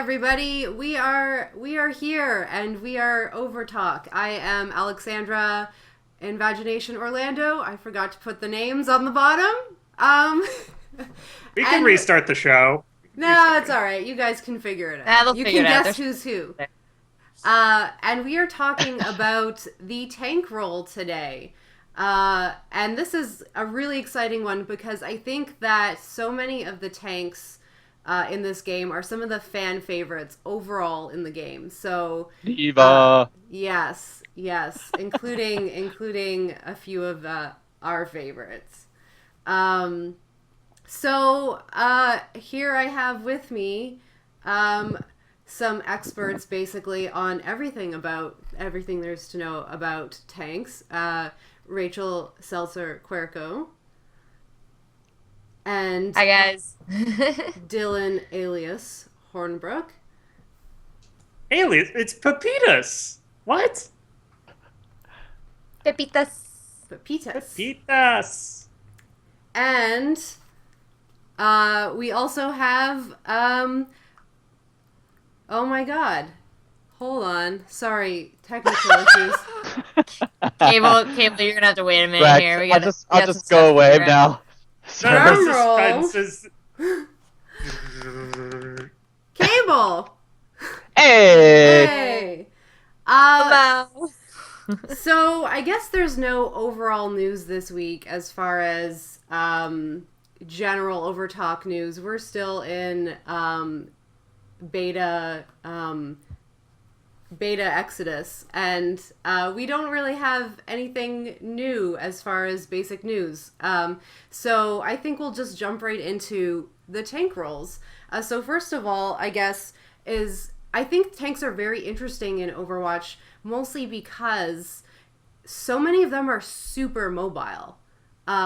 everybody. We are here, and we are Overtalk. I am Alexandra, Invagination Orlando. I forgot to put the names on the bottom. We can restart the show. No, it's all right. You guys can figure it out. You can guess who's who. And we are talking about the tank role today. And this is a really exciting one because I think that so many of the tanks in this game are some of the fan favorites overall in the game. So D.Va. Yes, including a few of our favorites. So here I have with me some experts basically on everything there's to know about tanks. Rachel Seltzer Querco. And hi guys. Dylan alias Hornbrook. Alias? It's Pepitas. What? Pepitas. And we also have oh my god. Hold on. Sorry, technical issues. Cable, you're gonna have to wait a minute Rex, here. I'll just go away now. Drum roll. Cable. Hey. So I guess there's no overall news this week as far as general Overtalk news. We're still in beta exodus, and we don't really have anything new as far as basic news. So I think we'll just jump right into the tank roles. So first of all, I guess, I think tanks are very interesting in Overwatch, mostly because so many of them are super mobile,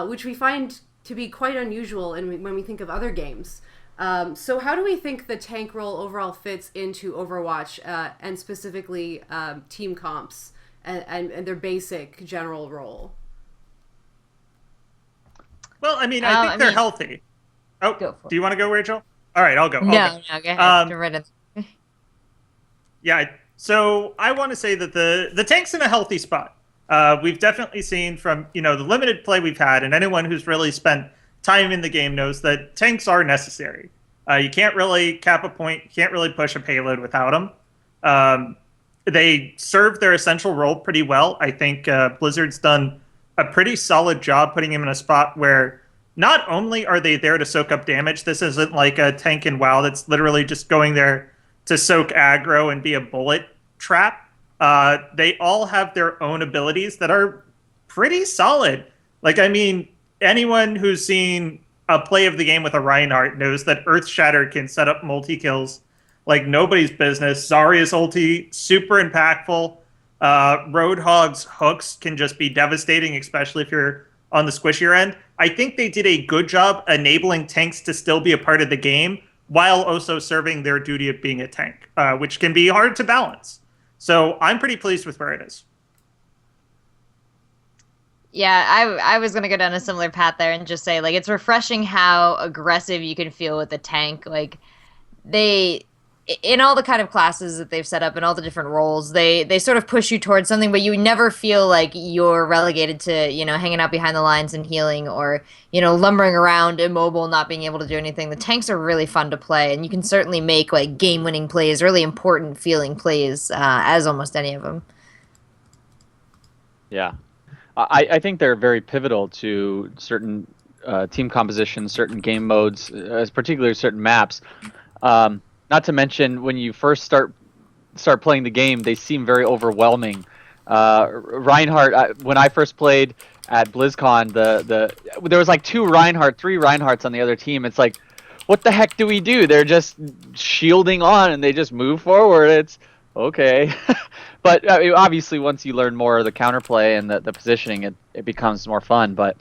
which we find to be quite unusual when we think of other games. So how do we think the tank role overall fits into Overwatch, and specifically team comps and their basic general role? Well, I mean, I think they're healthy. Oh, do you want to go, Rachel? All right, I'll go. No, go ahead. Yeah, so I want to say that the tank's in a healthy spot. We've definitely seen from, the limited play we've had, and anyone who's really spent time in the game knows that tanks are necessary. You can't really cap a point, you can't really push a payload without them. They serve their essential role pretty well. I think Blizzard's done a pretty solid job putting him in a spot where not only are they there to soak up damage, this isn't like a tank in WoW that's literally just going there to soak aggro and be a bullet trap. They all have their own abilities that are pretty solid. Like, I mean, anyone who's seen a play of the game with a Reinhardt knows that Earthshatter can set up multi-kills like nobody's business. Zarya's ulti, super impactful. Roadhog's hooks can just be devastating, especially if you're on the squishier end. I think they did a good job enabling tanks to still be a part of the game while also serving their duty of being a tank, which can be hard to balance. So I'm pretty pleased with where it is. Yeah, I was going to go down a similar path there and just say, like, it's refreshing how aggressive you can feel with the tank. Like, in all the kind of classes that they've set up and all the different roles, they sort of push you towards something, but you never feel like you're relegated to, hanging out behind the lines and healing or, lumbering around immobile, not being able to do anything. The tanks are really fun to play, and you can certainly make, like, game-winning plays, really important feeling plays, as almost any of them. Yeah. I think they're very pivotal to certain team compositions, certain game modes, particularly certain maps. Not to mention, when you first start playing the game, they seem very overwhelming. Reinhardt, when I first played at BlizzCon, there was like three Reinhardts on the other team. It's like, what the heck do we do? They're just shielding on and they just move forward. It's okay. But obviously, once you learn more of the counterplay and the positioning, it becomes more fun. But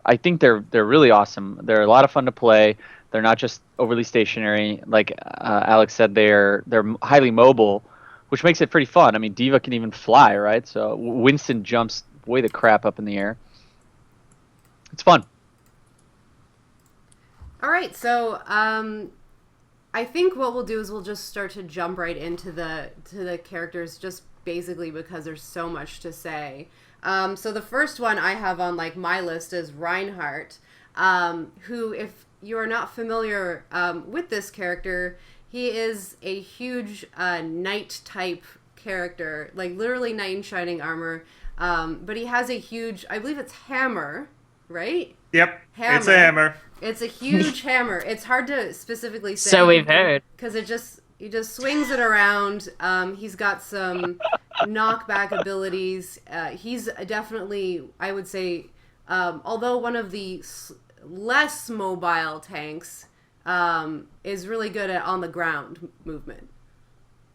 I think they're really awesome. They're a lot of fun to play. They're not just overly stationary. Like Alex said, they're highly mobile, which makes it pretty fun. I mean, D.Va can even fly, right? So Winston jumps way the crap up in the air. It's fun. All right, so I think what we'll do is we'll just start to jump right into the characters, just basically because there's so much to say. So the first one I have on like my list is Reinhardt, who, if you are not familiar with this character, he is a huge knight type character, like literally knight in shining armor. But he has a huge, I believe it's hammer, right? Yep, Hammer. it's a hammer. It's a huge hammer. It's hard to specifically say. So we've heard. Because he just swings it around. He's got some knockback abilities. He's definitely, I would say, although one of the less mobile tanks, is really good at on the ground movement.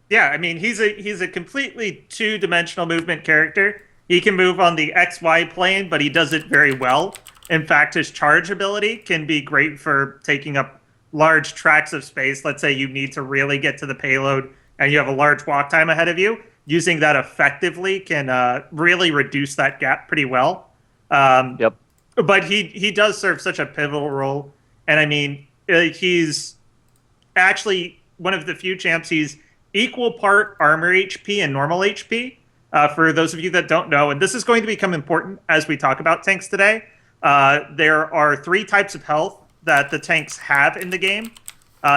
Yeah, I mean, he's a completely two-dimensional movement character. He can move on the XY plane, but he does it very well. In fact, his charge ability can be great for taking up large tracts of space. Let's say you need to really get to the payload and you have a large walk time ahead of you. Using that effectively can really reduce that gap pretty well. Yep. But he does serve such a pivotal role. And I mean, he's actually one of the few champs. He's equal part armor HP and normal HP. For those of you that don't know, and this is going to become important as we talk about tanks today. There are 3 types of health that the tanks have in the game.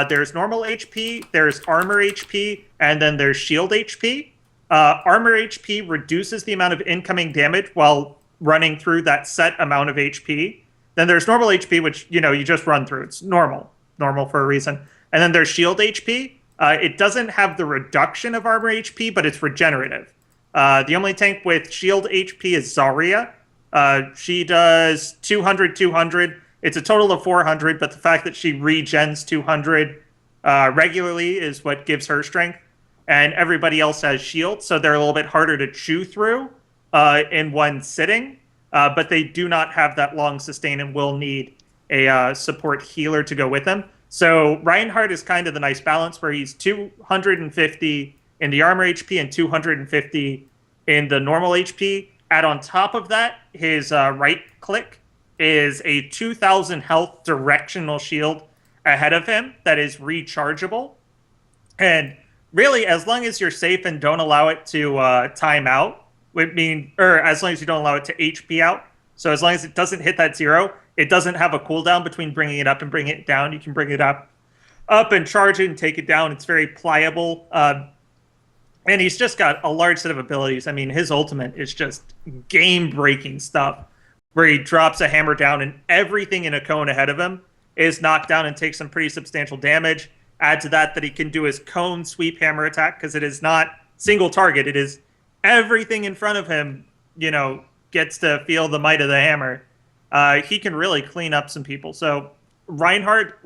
There's normal HP, there's armor HP, and then there's shield HP. Armor HP reduces the amount of incoming damage while running through that set amount of HP. Then there's normal HP, which, you just run through. It's normal for a reason. And then there's shield HP. It doesn't have the reduction of armor HP, but it's regenerative. The only tank with shield HP is Zarya. She does 200, 200. It's a total of 400, but the fact that she regens 200 regularly is what gives her strength. And everybody else has shield, so they're a little bit harder to chew through in one sitting. But they do not have that long sustain and will need a support healer to go with them. So Reinhardt is kind of the nice balance where he's 250 in the armor HP and 250 in the normal HP. Add on top of that, his right click is a 2,000 health directional shield ahead of him that is rechargeable. And really, as long as you're safe and don't allow it to time out, or as long as you don't allow it to HP out, so as long as it doesn't hit that 0, it doesn't have a cooldown between bringing it up and bringing it down. You can bring it up and charge it and take it down. It's very pliable. And he's just got a large set of abilities. I mean, his ultimate is just game-breaking stuff, where he drops a hammer down and everything in a cone ahead of him is knocked down and takes some pretty substantial damage. Add to that he can do his cone sweep hammer attack, because it is not single target. It is everything in front of him, gets to feel the might of the hammer. He can really clean up some people. So Reinhardt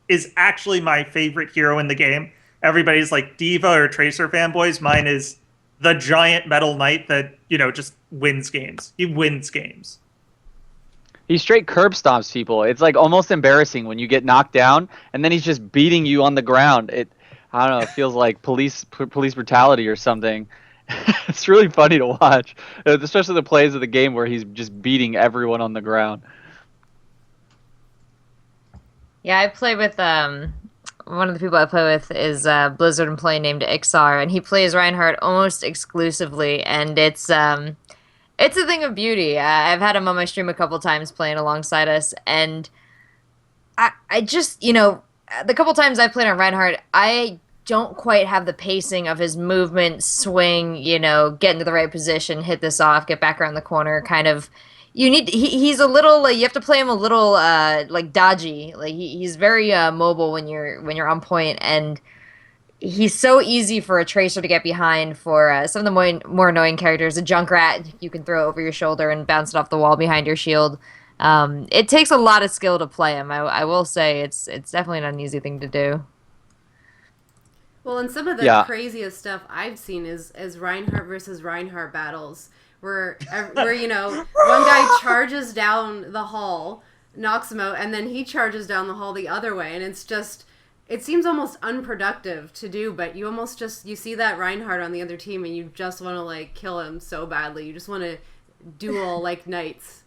is actually my favorite hero in the game. Everybody's like D.Va or Tracer fanboys. Mine is the giant metal knight that, just wins games. He wins games. He straight curb stomps people. It's like almost embarrassing when you get knocked down and then he's just beating you on the ground. I don't know, it feels like police brutality or something. It's really funny to watch, especially the plays of the game where he's just beating everyone on the ground. Yeah, I play with one of the people I play with is a Blizzard employee named Ixar, and he plays Reinhardt almost exclusively, and it's a thing of beauty. I've had him on my stream a couple times playing alongside us, and I just, the couple times I've played on Reinhardt, I don't quite have the pacing of his movement, swing, get into the right position, hit this off, get back around the corner, kind of. He's a little, you have to play him a little, dodgy. Like, he's very mobile when you're on point, and he's so easy for a Tracer to get behind. For some of the more annoying characters, a Junkrat you can throw over your shoulder and bounce it off the wall behind your shield. It takes a lot of skill to play him. I will say it's definitely not an easy thing to do. Well, and some of the craziest stuff I've seen is Reinhardt versus Reinhardt battles, where one guy charges down the hall, knocks him out, and then he charges down the hall the other way, and it seems almost unproductive to do, but you almost you see that Reinhardt on the other team and you just want to kill him so badly. You just want to duel like knights.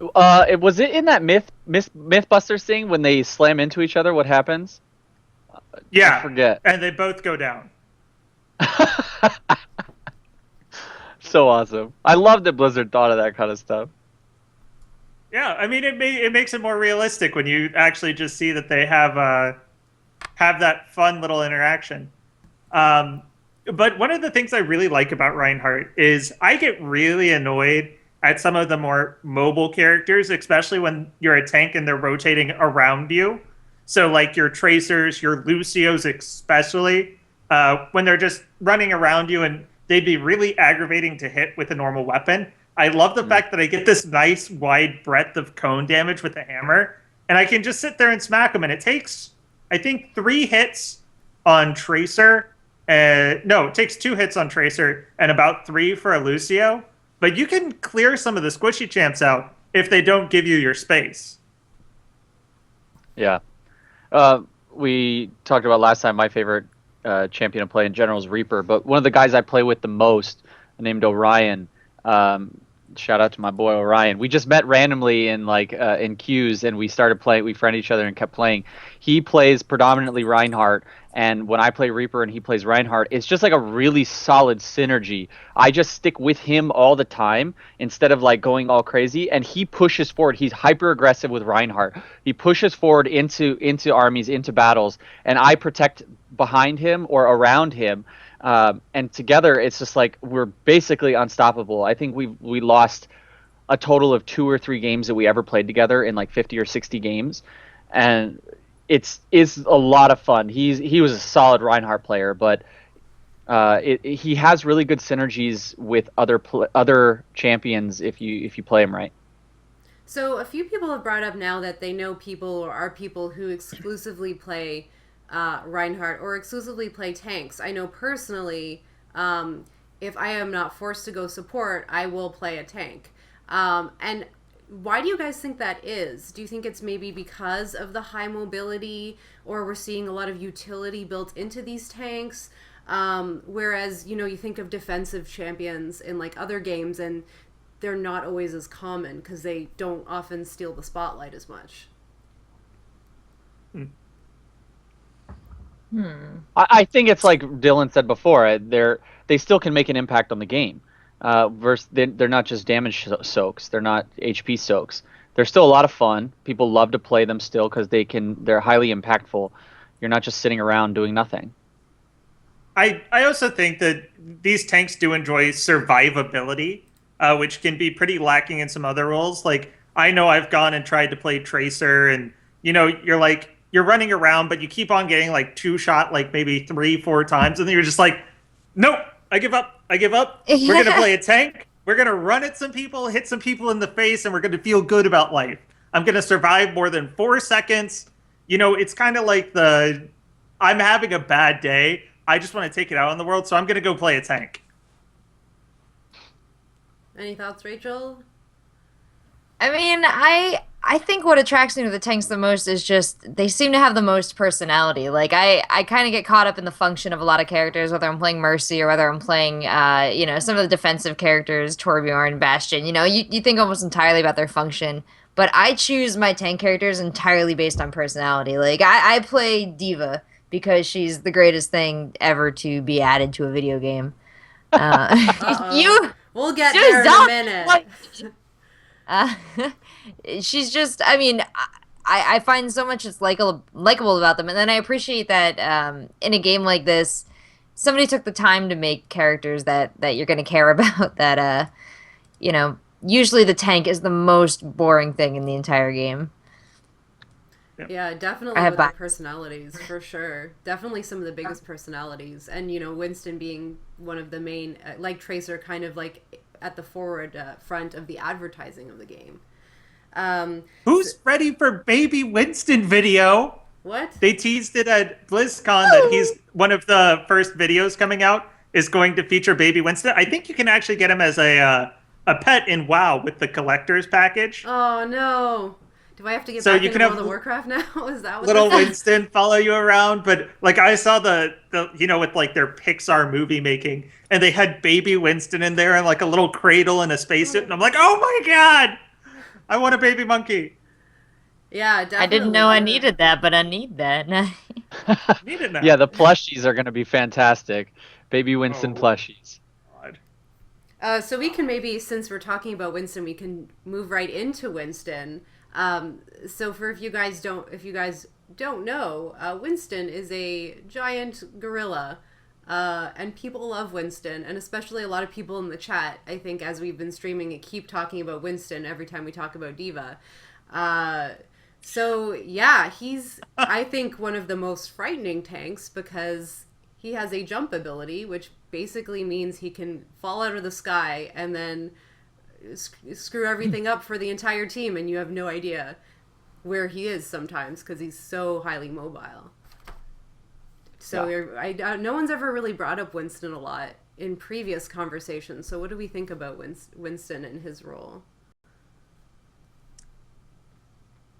Was it in that Mythbusters thing when they slam into each other? What happens? Yeah, I forget. And they both go down. So awesome. I love that Blizzard thought of that kind of stuff. Yeah, I mean, it makes it more realistic when you actually just see that they have that fun little interaction. But one of the things I really like about Reinhardt is I get really annoyed at some of the more mobile characters, especially when you're a tank and they're rotating around you. So like your Tracers, your Lucios especially, when they're just running around you, and they'd be really aggravating to hit with a normal weapon. I love the fact that I get this nice wide breadth of cone damage with the hammer, and I can just sit there and smack them, and it takes, I think, 3 hits on Tracer. No, it takes 2 hits on Tracer and about 3 for a Lucio. But you can clear some of the squishy champs out if they don't give you your space. Yeah. We talked about last time my favorite champion to play in general is Reaper, but one of the guys I play with the most, named Orion, shout out to my boy Orion. We just met randomly in queues, and we started playing. We friended each other and kept playing. He plays predominantly Reinhardt, and when I play Reaper and he plays Reinhardt, it's just like a really solid synergy. I just stick with him all the time instead of like going all crazy, and he pushes forward. He's hyper aggressive with Reinhardt. He pushes forward into armies, into battles, and I protect behind him or around him. And together, it's just like we're basically unstoppable. I think we lost a total of 2 or 3 games that we ever played together in like 50 or 60 games, and it's a lot of fun. He was a solid Reinhardt player, but he has really good synergies with other champions if you play him right. So a few people have brought up now that they know people or are people who exclusively play Reinhardt or exclusively play tanks. I know personally, if I am not forced to go support, I will play a tank. And why do you guys think that is? Do you think it's maybe because of the high mobility, or we're seeing a lot of utility built into these tanks? Whereas, you think of defensive champions in like other games, and they're not always as common because they don't often steal the spotlight as much. I think it's like Dylan said before. They still can make an impact on the game. Versus they're not just damage soaks. They're not HP soaks. They're still a lot of fun. People love to play them still because they're highly impactful. You're not just sitting around doing nothing. I also think that these tanks do enjoy survivability, which can be pretty lacking in some other roles. Like, I know I've gone and tried to play Tracer, and you're running around, but you keep on getting like 2-shot, like maybe 3-4 times, and then you're just like, nope, I give up. We're gonna play a tank. We're gonna run at some people, hit some people in the face, and we're gonna feel good about life. I'm gonna survive more than 4 seconds. It's kind of like I'm having a bad day. I just want to take it out on the world, so I'm gonna go play a tank. Any thoughts, Rachel? I mean, I think what attracts me to the tanks the most is just they seem to have the most personality. Like, I kind of get caught up in the function of a lot of characters, whether I'm playing Mercy or whether I'm playing, some of the defensive characters, Torbjorn, Bastion. You think almost entirely about their function. But I choose my tank characters entirely based on personality. Like, I play D.Va because she's the greatest thing ever to be added to a video game. We'll get there in a minute. She's just, I mean, I find so much that's likable about them. And then I appreciate that in a game like this, somebody took the time to make characters that you're going to care about. That, usually the tank is the most boring thing in the entire game. Yeah, definitely with the personalities, for sure. Definitely some of the biggest personalities. And, Winston being one of the main, like Tracer, kind of like at the forward front of the advertising of the game. Who's ready for Baby Winston video? What? They teased it at BlizzCon that he's one of the first videos coming out is going to feature Baby Winston. I think you can actually get him as a pet in WoW with the collector's package. Oh no. Do I have to get back into World of Warcraft now? Is that what little Winston follow you around? But like I saw the with like their Pixar movie making, and they had Baby Winston in there and like a little cradle and a spacesuit, and I'm like, oh my god! I want a baby monkey. Yeah, definitely. I didn't know I needed that, but I need that. Need it now. Yeah, the plushies are going to be fantastic. Baby Winston Oh. plushies. So we can maybe, since we're talking about Winston, we can move right into Winston. So if you guys don't know, Winston is a giant gorilla, and people love Winston, and especially a lot of people in the chat. I think as we've been streaming, keep talking about Winston every time we talk about D.Va. So yeah, he's I think one of the most frightening tanks because he has a jump ability, which basically means he can fall out of the sky and then screw everything up for the entire team, and you have no idea where he is sometimes because he's so highly mobile. So no one's ever really brought up Winston a lot in previous conversations. So what do we think about Winston and his role?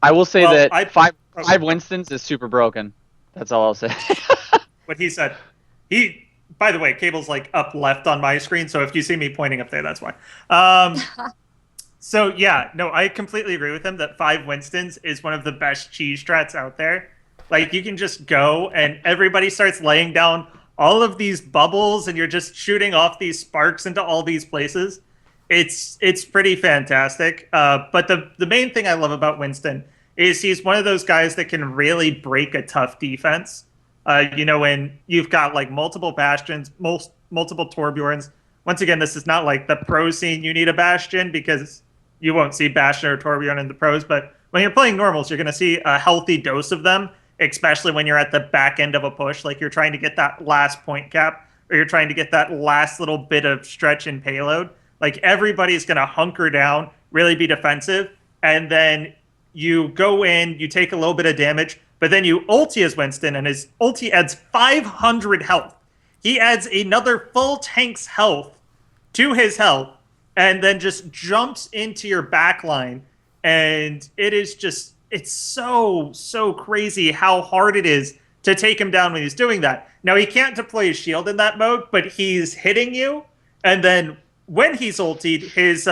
I will say that five Winstons is super broken. That's all I'll say. What he said. By the way, Cable's like up left on my screen, so if you see me pointing up there, that's why. So yeah, no, I completely agree with him that 5 Winstons is one of the best cheese strats out there. Like, you can just go and everybody starts laying down all of these bubbles and you're just shooting off these sparks into all these places. It's pretty fantastic. But the main thing I love about Winston is he's one of those guys that can really break a tough defense. When you've got like multiple Bastions, multiple Torbjorns. Once again, this is not like the pro scene. You need a Bastion because you won't see Bastion or Torbjorn in the pros. But when you're playing normals, you're going to see a healthy dose of them, especially when you're at the back end of a push. Like, you're trying to get that last point cap, or you're trying to get that last little bit of stretch and payload. Like, everybody's going to hunker down, really be defensive, and then you go in, you take a little bit of damage, but then you ulti as Winston, and his ulti adds 500 health. He adds another full tank's health to his health, and then just jumps into your backline. And it's so crazy how hard it is to take him down when he's doing that. Now, he can't deploy his shield in that mode, but he's hitting you, and then when he's ultied, his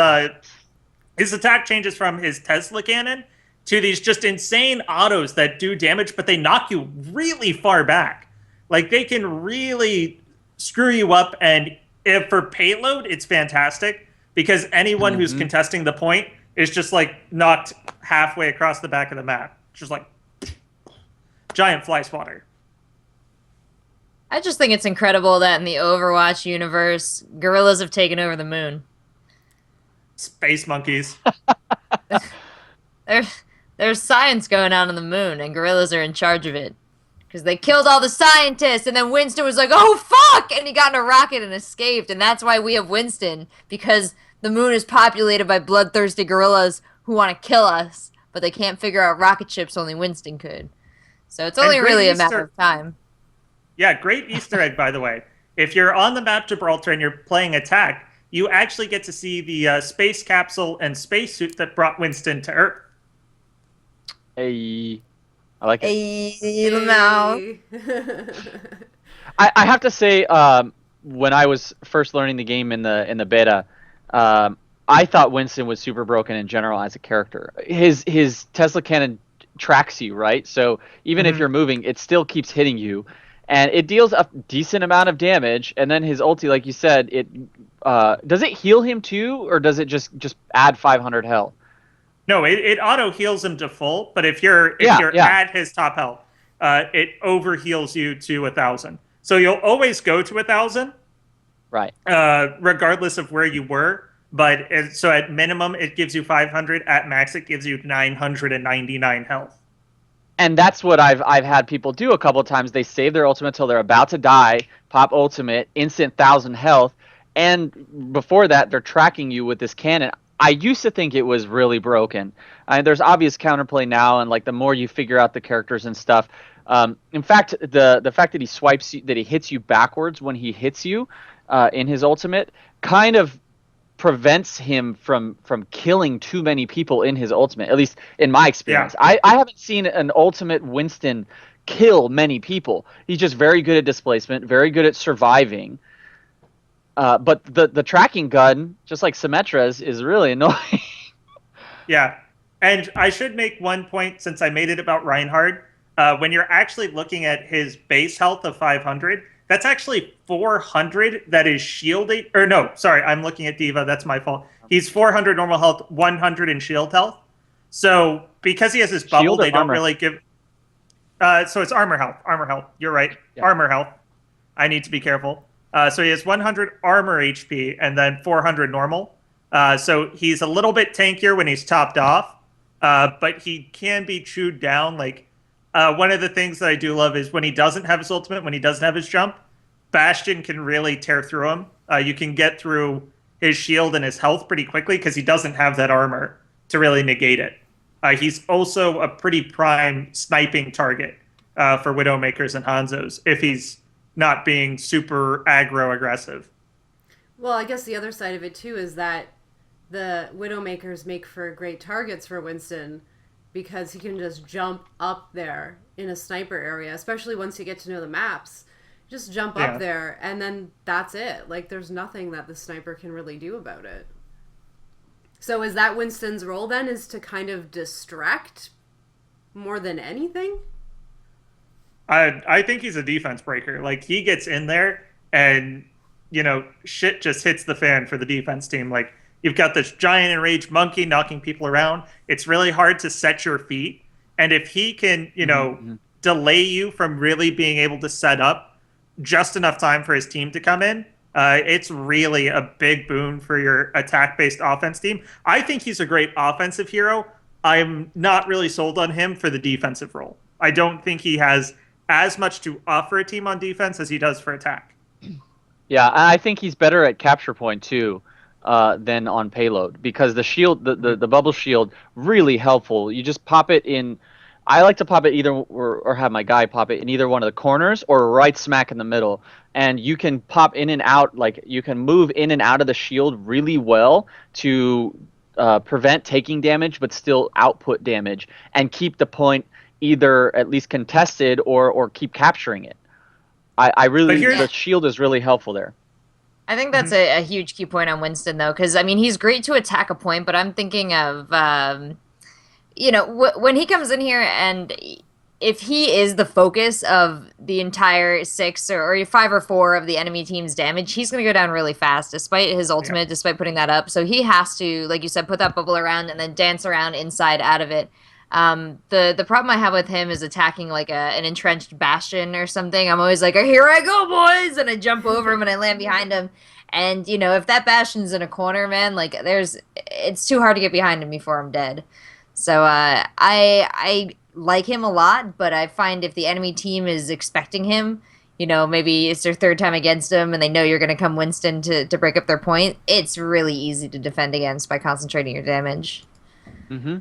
attack changes from his Tesla cannon to these just insane autos that do damage, but they knock you really far back. Like, they can really screw you up, and if for payload, it's fantastic because anyone who's contesting the point is just like knocked halfway across the back of the map. Just like giant fly swatter. I just think it's incredible that in the Overwatch universe, gorillas have taken over the moon. Space monkeys. There's science going on the moon, and gorillas are in charge of it. Because they killed all the scientists, and then Winston was like, oh, fuck! And he got in a rocket and escaped, and that's why we have Winston. Because the moon is populated by bloodthirsty gorillas who want to kill us, but they can't figure out rocket ships, only Winston could. So it's only really a matter of time. Yeah, great Easter egg, by the way. If you're on the map Gibraltar and you're playing attack, you actually get to see the space capsule and spacesuit that brought Winston to Earth. Hey, I like it. Hey, I have to say, when I was first learning the game in the beta, I thought Winston was super broken in general as a character. His Tesla cannon tracks you, right? So even if you're moving, it still keeps hitting you. And it deals a decent amount of damage, and then his ulti, like you said, it does it heal him too, or does it just add 500 health? No, it auto heals him to full, but if you're at his top health, it over heals you to 1,000. So you'll always go to 1,000, right? Regardless of where you were. But so at minimum, it gives you 500. At max, it gives you 999 health. And that's what I've had people do a couple of times. They save their ultimate till they're about to die, pop ultimate, instant 1,000 health, and before that, they're tracking you with this cannon. I used to think it was really broken. There's obvious counterplay now, and like the more you figure out the characters and stuff. In fact, the fact that he swipes you, that he hits you backwards when he hits you in his ultimate, kind of prevents him from killing too many people in his ultimate, at least in my experience. Yeah. I haven't seen an ultimate Winston kill many people. He's just very good at displacement, very good at surviving. But the tracking gun, just like Symmetra's, is really annoying. Yeah. And I should make one point since I made it about Reinhardt. When you're actually looking at his base health of 500, that's actually 400 that is shielding. Or no, sorry, I'm looking at D.Va. That's my fault. He's 400 normal health, 100 in shield health. So because he has his bubble, they don't really give. So it's armor health. Armor health. You're right. Yeah. Armor health. I need to be careful. So he has 100 armor HP and then 400 normal. So he's a little bit tankier when he's topped off, but he can be chewed down. Like one of the things that I do love is when he doesn't have his ultimate, when he doesn't have his jump, Bastion can really tear through him. You can get through his shield and his health pretty quickly because he doesn't have that armor to really negate it. He's also a pretty prime sniping target for Widowmakers and Hanzos if he's not being super aggro aggressive. Well, I guess the other side of it too is that the Widowmakers make for great targets for Winston because he can just jump up there in a sniper area, especially once you get to know the maps. Just jump up there and then that's it. Like there's nothing that the sniper can really do about it. So is that Winston's role then, is to kind of distract more than anything? I think he's a defense breaker. Like he gets in there and, you know, shit just hits the fan for the defense team. Like you've got this giant enraged monkey knocking people around. It's really hard to set your feet. And if he can, you know, delay you from really being able to set up just enough time for his team to come in, it's really a big boon for your attack-based offense team. I think he's a great offensive hero. I'm not really sold on him for the defensive role. I don't think he has as much to offer a team on defense as he does for attack. Yeah, I think he's better at capture point too than on payload because the shield, the bubble shield, really helpful. You just pop it in. I like to pop it either or have my guy pop it in either one of the corners or right smack in the middle. And you can pop in and out, like you can move in and out of the shield really well to prevent taking damage but still output damage and keep the point either at least contested or keep capturing it. I really, the shield is really helpful there. I think that's a huge key point on Winston though, because I mean he's great to attack a point, but I'm thinking of you know, when he comes in here and if he is the focus of the entire 6 or 5 or 4 of the enemy team's damage, he's going to go down really fast despite his ultimate, despite putting that up. So he has to, like you said, put that bubble around and then dance around inside out of it. The problem I have with him is attacking like an entrenched bastion or something. I'm always like, here I go, boys! And I jump over him and I land behind him. And, you know, if that bastion's in a corner, man, like it's too hard to get behind him before I'm dead. So I like him a lot, but I find if the enemy team is expecting him, you know, maybe it's their 3rd time against him and they know you're going to come Winston to break up their point, it's really easy to defend against by concentrating your damage. Mm-hmm.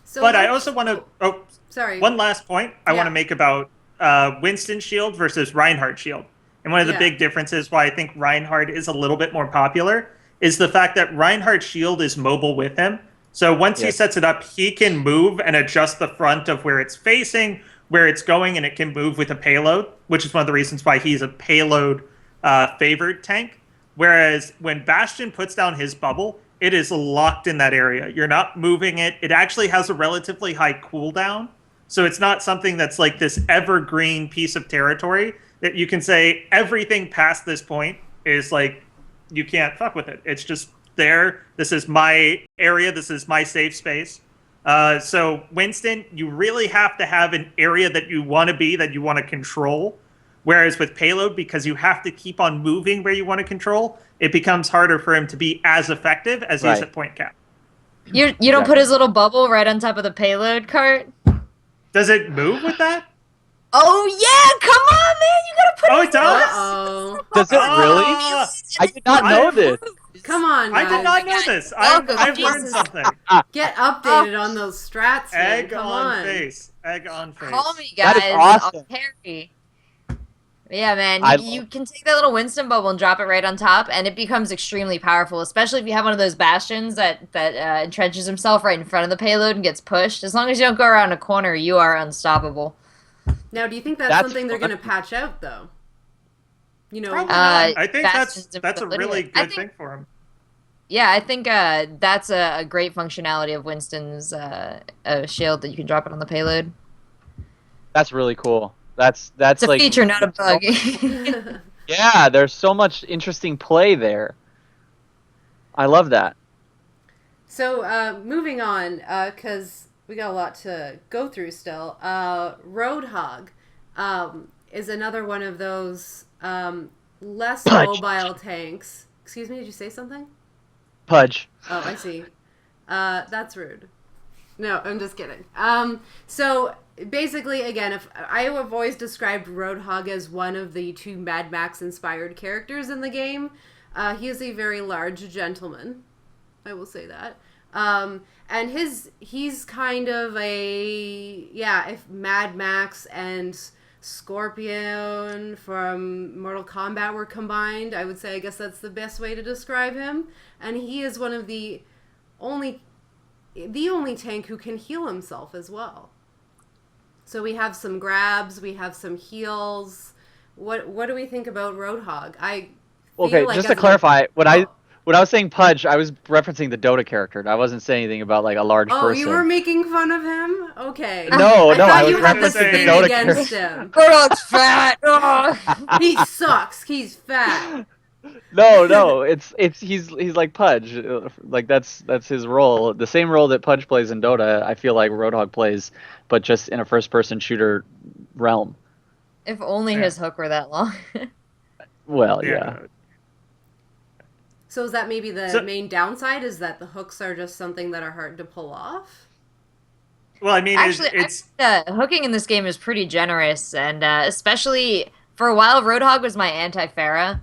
So but I also want to... sorry. One last point I want to make about Winston shield versus Reinhardt shield. And one of the big differences why I think Reinhardt is a little bit more popular is the fact that Reinhardt's shield is mobile with him. So once he sets it up, he can move and adjust the front of where it's facing, where it's going, and it can move with a payload, which is one of the reasons why he's a payload favored tank. Whereas when Bastion puts down his bubble, it is locked in that area. You're not moving it. It actually has a relatively high cooldown. So it's not something that's like this evergreen piece of territory that you can say everything past this point is like, you can't fuck with it. It's just there. This is my area. This is my safe space. So Winston, you really have to have an area that you want to be, that you want to control. Whereas with payload, because you have to keep on moving where you want to control, it becomes harder for him to be as effective as he is at point cap. You don't put his little bubble right on top of the payload cart? Does it move with that? Oh yeah, come on, man! You gotta put. Oh, it does. Does it really? I did not know this. Come on, guys. I did not know this. I've learned something. Get updated on those strats, man. Egg on face. Egg on face. Call me, guys. That is awesome. I'll carry. Yeah, man. You can take that little Winston bubble and drop it right on top, and it becomes extremely powerful, especially if you have one of those bastions that entrenches himself right in front of the payload and gets pushed. As long as you don't go around a corner, you are unstoppable. Now, do you think that's something they're going to patch out, though? You know, I think that's a really good thing for him. Yeah, I think that's a great functionality of Winston's shield that you can drop it on the payload. That's really cool. It's That's a like feature, not a bug. yeah. There's so much interesting play there. I love that. So, moving on, because we got a lot to go through still. Roadhog is another one of those less Pudge. mobile tanks. Excuse me, did you say something? Pudge. Oh, I see. That's rude. No, I'm just kidding. So basically, again, if I have always described Roadhog as one of the two Mad Max inspired characters in the game. He is a very large gentleman. I will say that. And he's kind of if Mad Max and Scorpion from Mortal Kombat were combined, I would say I guess that's the best way to describe him. And he is one of the only tank who can heal himself as well. So we have some grabs, we have some heals. What do we think about Roadhog? Okay, just to clarify, when I was saying Pudge, I was referencing the Dota character. I wasn't saying anything about like a large Oh, person. you were making fun of him? Okay. No, I no, thought I was you had this referencing the thing Dota against character. him. Roadhog's fat. Oh. He sucks. He's fat. No, it's he's like Pudge. Like that's his role. The same role that Pudge plays in Dota, I feel like Roadhog plays, but just in a first-person shooter realm. If only his hook were that long. Well, yeah. So is that maybe the main downside? Is that the hooks are just something that are hard to pull off? Well, I mean, Actually, it's hooking in this game is pretty generous, and especially for a while, Roadhog was my anti-Pharah.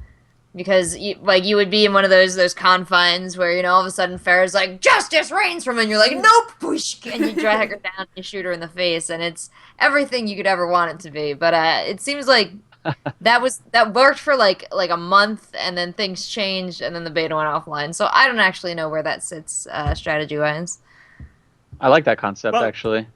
Because you would be in one of those confines where all of a sudden Farrah's like, justice reigns from, and you're like, nope, push, and you drag her down and you shoot her in the face, and it's everything you could ever want it to be. But it seems like that worked for like a month, and then things changed, and then the beta went offline. So I don't actually know where that sits strategy wise. I like that concept actually.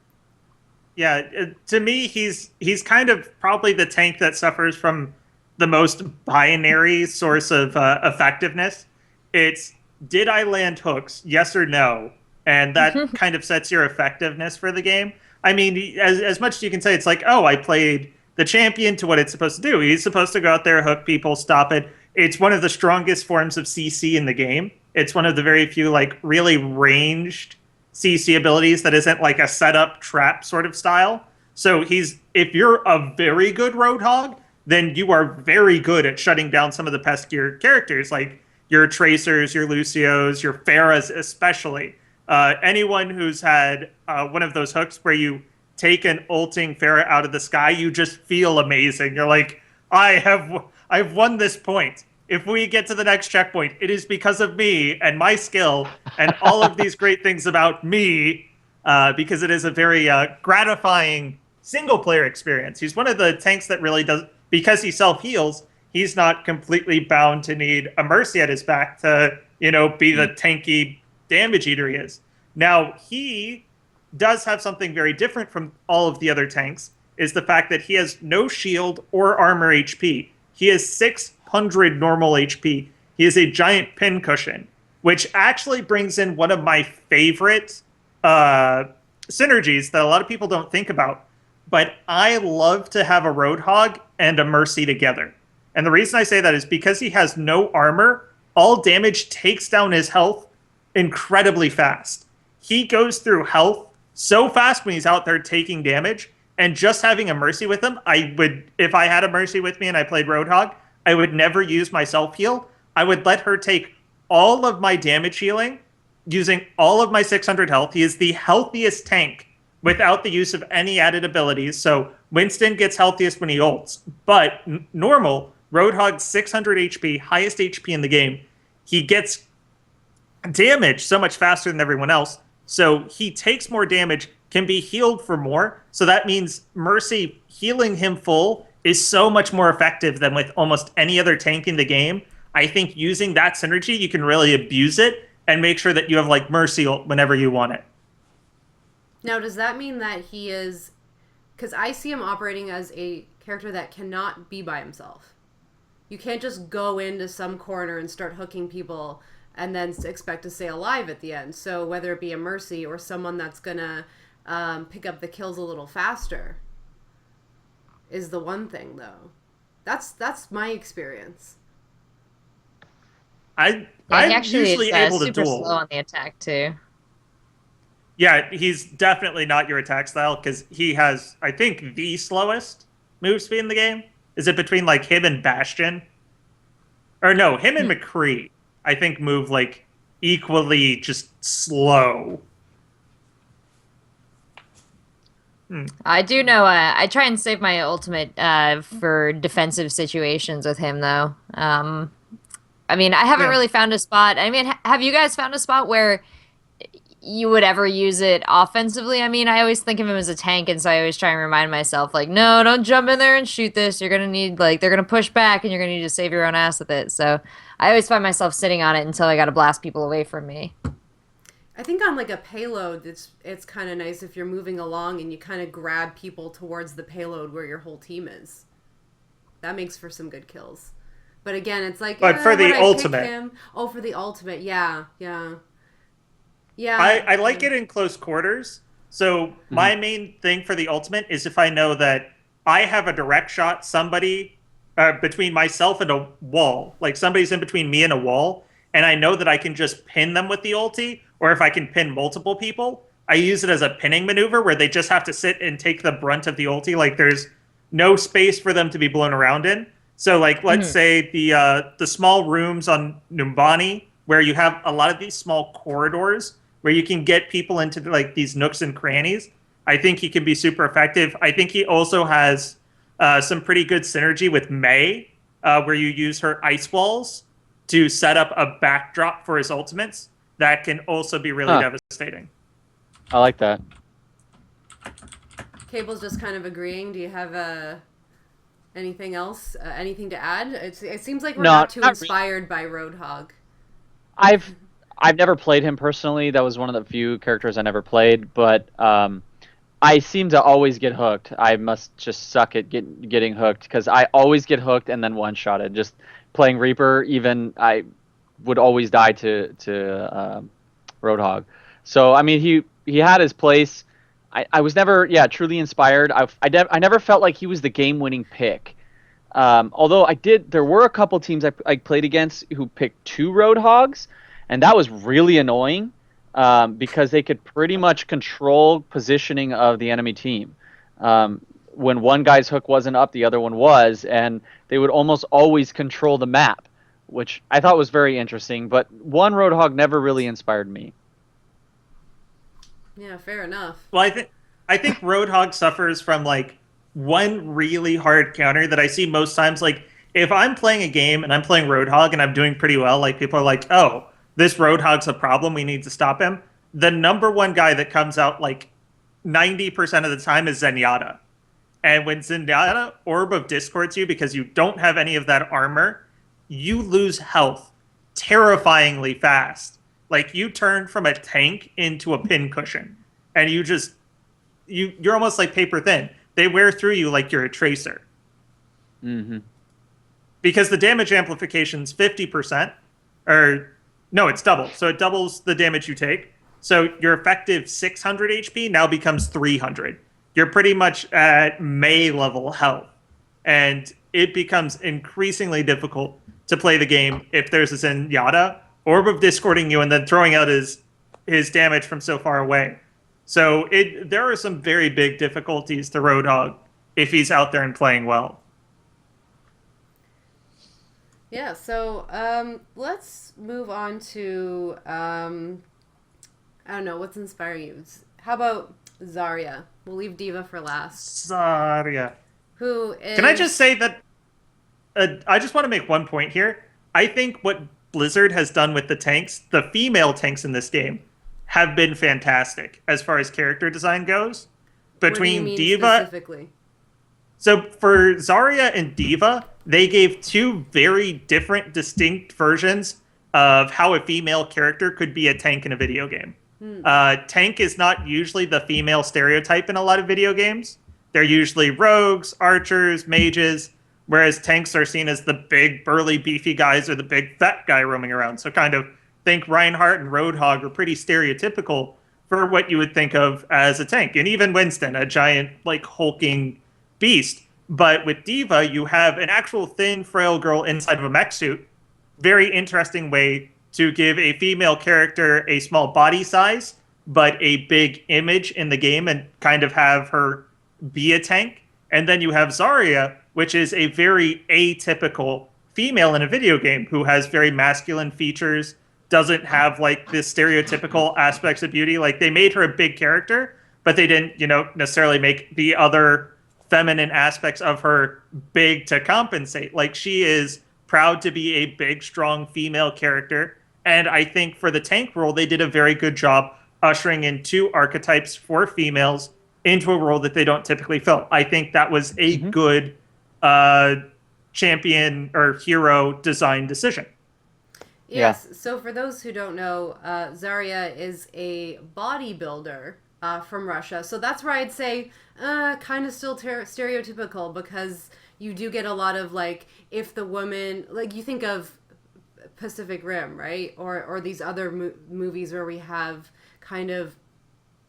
Yeah, to me, he's kind of probably the tank that suffers from the most binary source of effectiveness. It's, did I land hooks? Yes or no? And that kind of sets your effectiveness for the game. I mean, as much as you can say, it's like, oh, I played the champion to what it's supposed to do. He's supposed to go out there, hook people, stop it. It's one of the strongest forms of CC in the game. It's one of the very few, like, really ranged CC abilities that isn't like a setup trap sort of style. So if you're a very good Roadhog, then you are very good at shutting down some of the peskier characters, like your Tracers, your Lucios, your Pharahs especially. Anyone who's had one of those hooks where you take an ulting Pharah out of the sky, you just feel amazing. You're like, I've won this point. If we get to the next checkpoint, it is because of me and my skill and all of these great things about me, because it is a very gratifying single-player experience. He's one of the tanks that really does... Because he self-heals, he's not completely bound to need a Mercy at his back to, be the tanky damage eater he is. Now, he does have something very different from all of the other tanks, is the fact that he has no shield or armor HP. He has 600 normal HP. He is a giant pincushion, which actually brings in one of my favorite synergies that a lot of people don't think about. But I love to have a Roadhog and a Mercy together. And the reason I say that is because he has no armor, all damage takes down his health incredibly fast. He goes through health so fast when he's out there taking damage, and just having a Mercy with him, if I had a Mercy with me and I played Roadhog, I would never use my self-heal. I would let her take all of my damage healing using all of my 600 health. He is the healthiest tank without the use of any added abilities. So Winston gets healthiest when he ults. But normal, Roadhog 600 HP, highest HP in the game. He gets damage so much faster than everyone else. So he takes more damage, can be healed for more. So that means Mercy healing him full is so much more effective than with almost any other tank in the game. I think using that synergy, you can really abuse it and make sure that you have like Mercy ult whenever you want it. Now, does that mean that he is... Because I see him operating as a character that cannot be by himself. You can't just go into some corner and start hooking people and then expect to stay alive at the end. So whether it be a Mercy or someone that's gonna pick up the kills a little faster is the one thing, though. That's my experience. I'm he actually usually is able to super duel. slow on the attack too. Yeah, he's definitely not your attack style because he has, I think, the slowest move speed in the game. Is it between like him and Bastion? Or no, him and McCree, I think, move like equally just slow. I do know. I try and save my ultimate for defensive situations with him, though. I mean, I haven't really found a spot. I mean, have you guys found a spot where you would ever use it offensively? I mean, I always think of him as a tank, and so I always try and remind myself, like, no, don't jump in there and shoot this. You're gonna need, like, they're gonna push back, and you're gonna need to save your own ass with it. So I always find myself sitting on it until I gotta blast people away from me. I think on like a payload, it's kind of nice if you're moving along and you kind of grab people towards the payload where your whole team is. That makes for some good kills. But again, it's like, but for the ultimate, for the ultimate, yeah. I like it in close quarters. So my main thing for the ultimate is if I know that I have a direct shot somebody between myself and a wall, like somebody's in between me and a wall, and I know that I can just pin them with the ulti. Or if I can pin multiple people, I use it as a pinning maneuver where they just have to sit and take the brunt of the ulti. Like there's no space for them to be blown around in. So like let's say the small rooms on Numbani where you have a lot of these small corridors where you can get people into like these nooks and crannies. I think he can be super effective. I think he also has some pretty good synergy with Mei, where you use her ice walls to set up a backdrop for his ultimates. That can also be really devastating. I like that. Cable's just kind of agreeing. Do you have anything else? Anything to add? It seems like we're not too inspired by Roadhog. I've never played him personally. That was one of the few characters I never played, but I seem to always get hooked. I must just suck at getting hooked because I always get hooked and then one-shotted. Just playing Reaper, even I would always die to Roadhog. So I mean, he had his place. I was never truly inspired. I never felt like he was the game-winning pick. Although there were a couple teams I played against who picked 2 Roadhogs, and that was really annoying because they could pretty much control positioning of the enemy team. When one guy's hook wasn't up, the other one was, and they would almost always control the map, which I thought was very interesting, but one Roadhog never really inspired me. Yeah, fair enough. Well, I think Roadhog suffers from like one really hard counter that I see most times. Like if I'm playing a game and I'm playing Roadhog and I'm doing pretty well, like people are like, "Oh, this Roadhog's a problem. We need to stop him." The number one guy that comes out like 90% of the time is Zenyatta. And when Zenyatta Orb of Discords you because you don't have any of that armor, you lose health terrifyingly fast. Like you turn from a tank into a pincushion, and you're almost like paper thin. They wear through you like you're a tracer. Mm-hmm. Because the damage amplification's 50%, or no, it's double. So it doubles the damage you take. So your effective 600 HP now becomes 300. You're pretty much at Mei level health, and it becomes increasingly difficult to play the game if there's a Zenyatta Orb of Discording you and then throwing out his damage from so far away. So there are some very big difficulties to Roadhog if he's out there and playing well. Yeah, so let's move on to I don't know, what's inspiring you? How about Zarya? We'll leave D.Va for last. Zarya. Who is... Can I just say that I just want to make one point here. I think what Blizzard has done with the tanks, the female tanks in this game, have been fantastic as far as character design goes. Between D.Va... specifically? So for Zarya and D.Va, they gave 2 very different, distinct versions of how a female character could be a tank in a video game. Tank is not usually the female stereotype in a lot of video games. They're usually rogues, archers, mages, whereas tanks are seen as the big, burly, beefy guys or the big, fat guy roaming around. So kind of think Reinhardt and Roadhog are pretty stereotypical for what you would think of as a tank. And even Winston, a giant, like, hulking beast. But with D.Va, you have an actual thin, frail girl inside of a mech suit. Very interesting way to give a female character a small body size, but a big image in the game and kind of have her be a tank. And then you have Zarya, which is a very atypical female in a video game who has very masculine features, doesn't have like the stereotypical aspects of beauty. Like they made her a big character, but they didn't, necessarily make the other feminine aspects of her big to compensate. Like she is proud to be a big, strong female character. And I think for the tank role, they did a very good job ushering in two archetypes for females into a role that they don't typically fill. I think that was a good champion or hero design decision. Yes. Yeah. So for those who don't know, Zarya is a bodybuilder from Russia. So that's where I'd say kind of still stereotypical, because you do get a lot of like, if the woman, like you think of Pacific Rim, right? Or these other movies where we have kind of,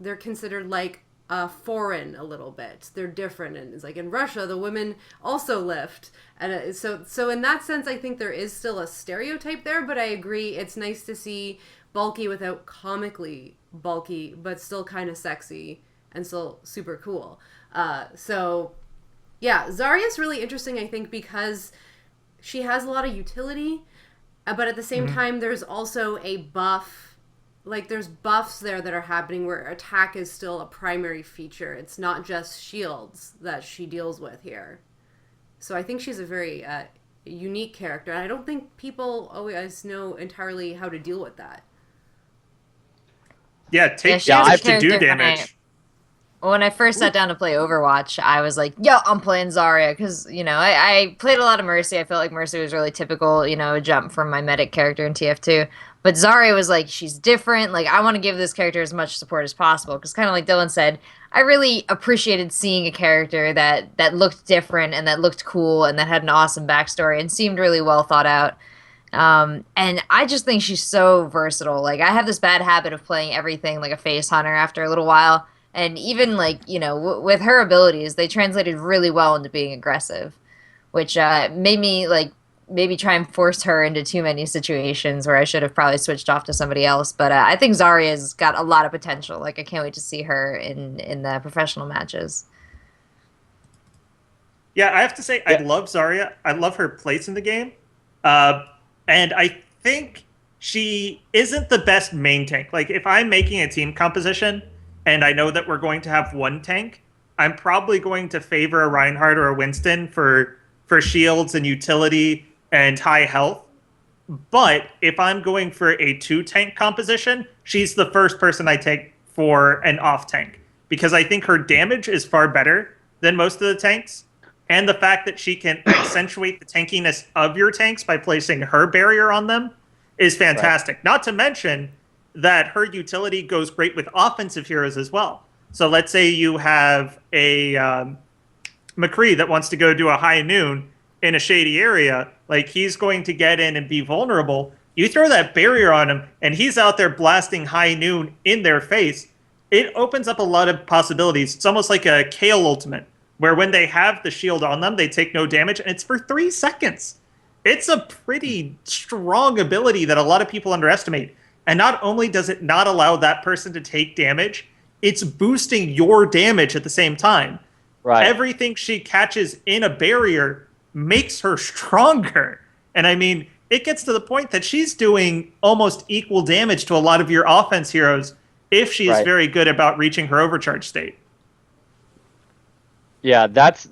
they're considered like foreign a little bit. They're different. And it's like in Russia, the women also lift. And so in that sense, I think there is still a stereotype there, but I agree. It's nice to see bulky without comically bulky, but still kind of sexy and still super cool. So yeah, Zarya's really interesting, I think, because she has a lot of utility, but at the same time, there's also a buff. Like, there's buffs there that are happening where attack is still a primary feature. It's not just shields that she deals with here. So I think she's a very unique character, and I don't think people always know entirely how to deal with that. Yeah, take damage to do damage. When I first sat down to play Overwatch, I was like, yo, I'm playing Zarya, because, I played a lot of Mercy. I felt like Mercy was really typical, a jump from my medic character in TF2. But Zarya was like, she's different. Like, I want to give this character as much support as possible, because kind of like Dylan said, I really appreciated seeing a character that looked different and that looked cool and that had an awesome backstory and seemed really well thought out. And I just think she's so versatile. Like, I have this bad habit of playing everything like a face hunter after a little while. And even, like, with her abilities, they translated really well into being aggressive, which made me, like, maybe try and force her into too many situations where I should have probably switched off to somebody else. But I think Zarya's got a lot of potential. Like, I can't wait to see her in the professional matches. Yeah, I have to say, I love Zarya. I love her place in the game. And I think she isn't the best main tank. Like, if I'm making a team composition and I know that we're going to have one tank, I'm probably going to favor a Reinhardt or a Winston for shields and utility and high health. But if I'm going for a two-tank composition, she's the first person I take for an off-tank, because I think her damage is far better than most of the tanks. And the fact that she can accentuate the tankiness of your tanks by placing her barrier on them is fantastic. Right. Not to mention that her utility goes great with offensive heroes as well. So let's say you have a McCree that wants to go do a high noon in a shady area. Like, he's going to get in and be vulnerable. You throw that barrier on him, and he's out there blasting high noon in their face. It opens up a lot of possibilities. It's almost like a Kayle ultimate, where when they have the shield on them, they take no damage, and it's for 3 seconds. It's a pretty strong ability that a lot of people underestimate. And not only does it not allow that person to take damage, it's boosting your damage at the same time. Right. Everything she catches in a barrier makes her stronger. And I mean, it gets to the point that she's doing almost equal damage to a lot of your offense heroes if she's very good about reaching her overcharge state. Yeah, that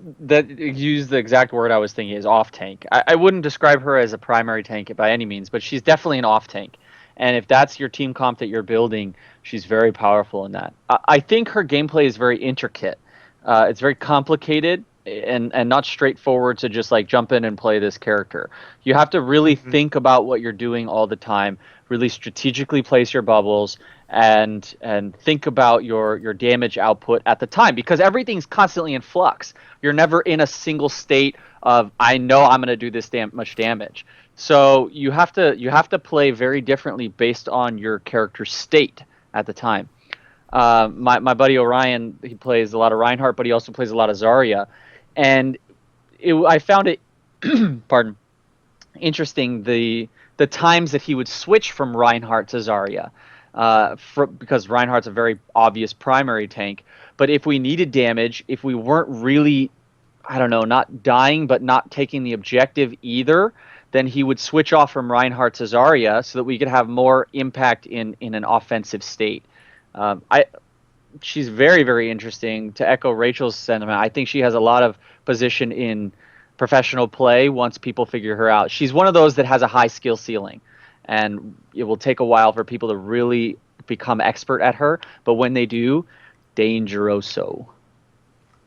use the exact word I was thinking, is off tank. I wouldn't describe her as a primary tank by any means, but she's definitely an off tank. And if that's your team comp that you're building, she's very powerful in that. I think her gameplay is very intricate. It's very complicated and not straightforward to just like jump in and play this character. You have to really think about what you're doing all the time, really strategically place your bubbles, and think about your damage output at the time, because everything's constantly in flux. You're never in a single state of I know I'm going to do this much damage. So you have to play very differently based on your character's state at the time. My buddy Orion, he plays a lot of Reinhardt, but he also plays a lot of Zarya, and I found it pardon, interesting the times that he would switch from Reinhardt to Zarya, because Reinhardt's a very obvious primary tank. But if we needed damage, if we weren't really, I don't know, not dying but not taking the objective either, then he would switch off from Reinhardt to Zarya so that we could have more impact in an offensive state. She's very, very interesting. To echo Rachel's sentiment, I think she has a lot of position in professional play once people figure her out. She's one of those that has a high skill ceiling, and it will take a while for people to really become expert at her. But when they do, dangeroso.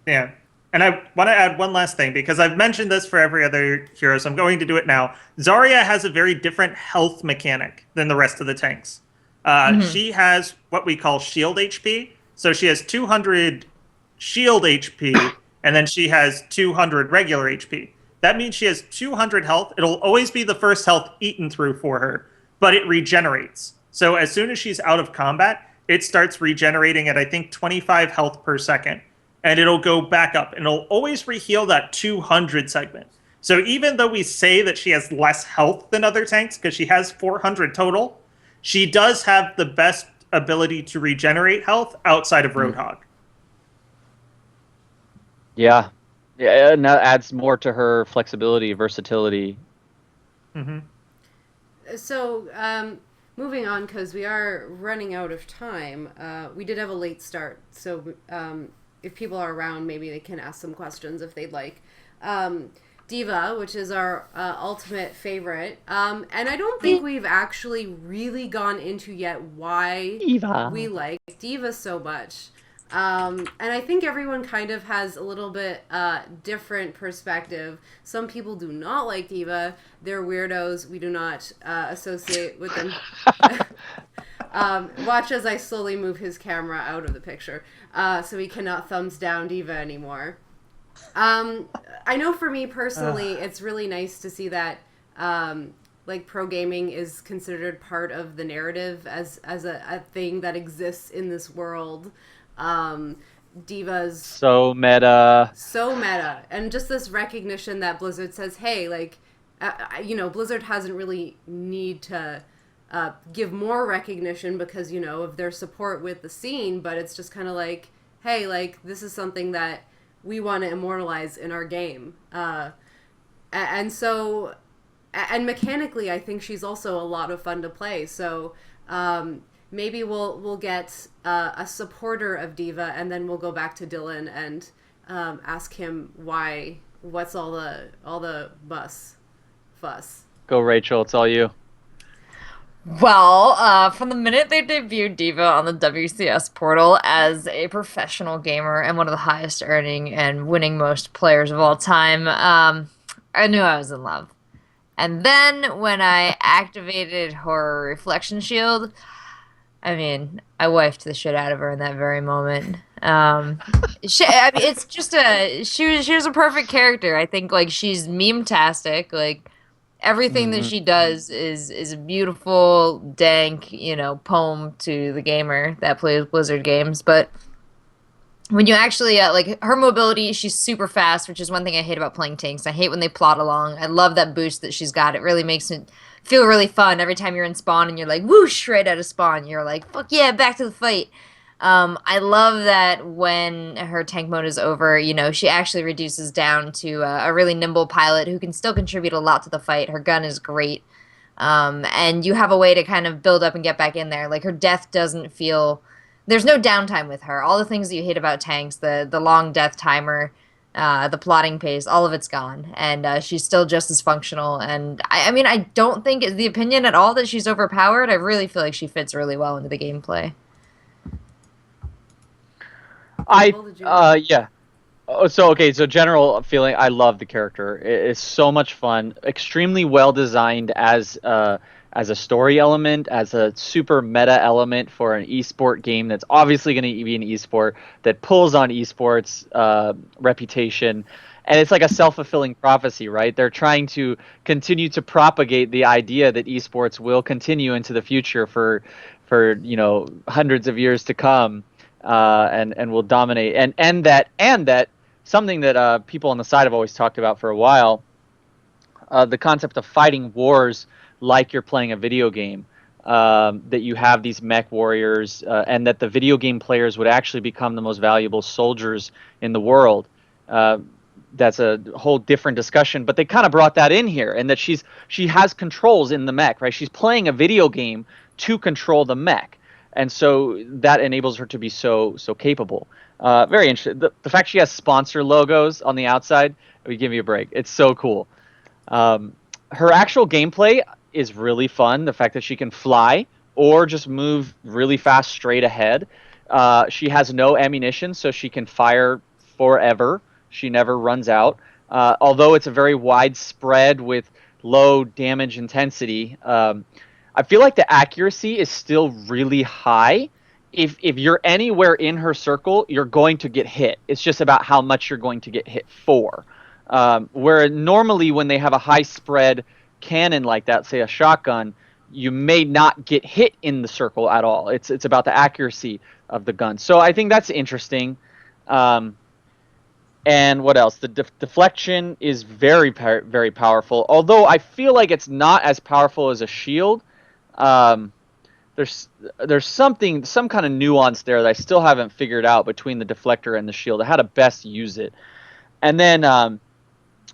Yeah. And I want to add one last thing, because I've mentioned this for every other hero, so I'm going to do it now. Zarya has a very different health mechanic than the rest of the tanks. She has what we call shield HP. So she has 200 shield HP, and then she has 200 regular HP. That means she has 200 health. It'll always be the first health eaten through for her, but it regenerates. So as soon as she's out of combat, it starts regenerating at, I think, 25 health per second. And it'll go back up, and it'll always reheal that 200 segment. So even though we say that she has less health than other tanks, because she has 400 total, she does have the best ability to regenerate health outside of Roadhog. Yeah, and that adds more to her flexibility, versatility. Mm-hmm. So, moving on, because we are running out of time. We did have a late start, so if people are around, maybe they can ask some questions if they'd like. D.Va, which is our ultimate favorite. And I don't think we've actually really gone into yet why D.Va. we like D.Va so much. And I think everyone kind of has a little bit different perspective. Some people do not like D.Va. They're weirdos. We do not associate with them. Watch as I slowly move his camera out of the picture so he cannot thumbs down D.Va anymore. I know for me personally, it's really nice to see that like pro gaming is considered part of the narrative as a thing that exists in this world. D.Va's so meta, and just this recognition that Blizzard says, hey, like Blizzard hasn't really need to give more recognition because of their support with the scene, but it's just kind of like, hey, like this is something that we want to immortalize in our game. And mechanically, I think she's also a lot of fun to play. So maybe we'll get a supporter of D.Va, and then we'll go back to Dylan and ask him what's all the fuss. Go Rachel, it's all you. Well, from the minute they debuted D.Va on the WCS portal as a professional gamer and one of the highest earning and winning most players of all time, I knew I was in love. And then when I activated her reflection shield, I mean, I wifed the shit out of her in that very moment. It's just she was a perfect character. I think like she's meme-tastic, like. Everything that she does is a beautiful, dank, poem to the gamer that plays Blizzard games. But when you actually, like, her mobility, she's super fast, which is one thing I hate about playing tanks. I hate when they plod along. I love that boost that she's got. It really makes it feel really fun every time you're in spawn and you're like, whoosh, right out of spawn. You're like, fuck yeah, back to the fight. I love that when her tank mode is over, she actually reduces down to a really nimble pilot who can still contribute a lot to the fight. Her gun is great. And you have a way to kind of build up and get back in there. Like, her death doesn't feel... There's no downtime with her. All the things that you hate about tanks, the long death timer, the plotting pace, all of it's gone. And she's still just as functional. And, I mean, I don't think it's the opinion at all that she's overpowered. I really feel like she fits really well into the gameplay. Yeah. So general feeling, I love the character. It's so much fun, extremely well designed as a story element, as a super meta element for an esport game that's obviously going to be an esport that pulls on esports reputation, And it's like a self-fulfilling prophecy, right? They're trying to continue to propagate the idea that esports will continue into the future for hundreds of years to come, and will dominate. And that something that people on the side have always talked about for a while, the concept of fighting wars like you're playing a video game. That you have these mech warriors, and that the video game players would actually become the most valuable soldiers in the world. That's a whole different discussion, but they kind of brought that in here, and that she has controls in the mech, right? She's playing a video game to control the mech, and so that enables her to be so capable. Very interesting. The fact she has sponsor logos on the outside, we give you a break. It's so cool. Her actual gameplay is really fun. The fact that she can fly or just move really fast straight ahead. She has no ammunition, so she can fire forever. She never runs out. Although it's a very widespread with low damage intensity, I feel like the accuracy is still really high. If you're anywhere in her circle, you're going to get hit. It's just about how much you're going to get hit for. Where normally when they have a high spread cannon like that, say a shotgun, you may not get hit in the circle at all. It's about the accuracy of the gun. So I think that's interesting. And what else? The deflection is very, very powerful. Although I feel like it's not as powerful as a shield. There's some kind of nuance there that I still haven't figured out between the deflector and the shield. How to best use it. And then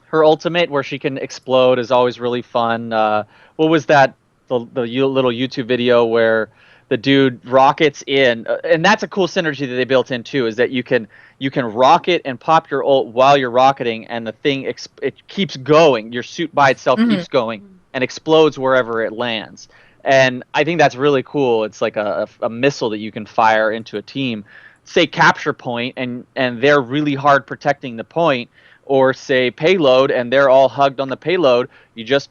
her ultimate, where she can explode, is always really fun. What was that? The little YouTube video where the dude rockets in, and that's a cool synergy that they built in too. Is that you can rocket and pop your ult while you're rocketing, and the thing it keeps going. Your suit by itself keeps going and explodes wherever it lands. And I think that's really cool. It's like a missile that you can fire into a team. Say capture point, and they're really hard protecting the point. Or say payload, and they're all hugged on the payload. You just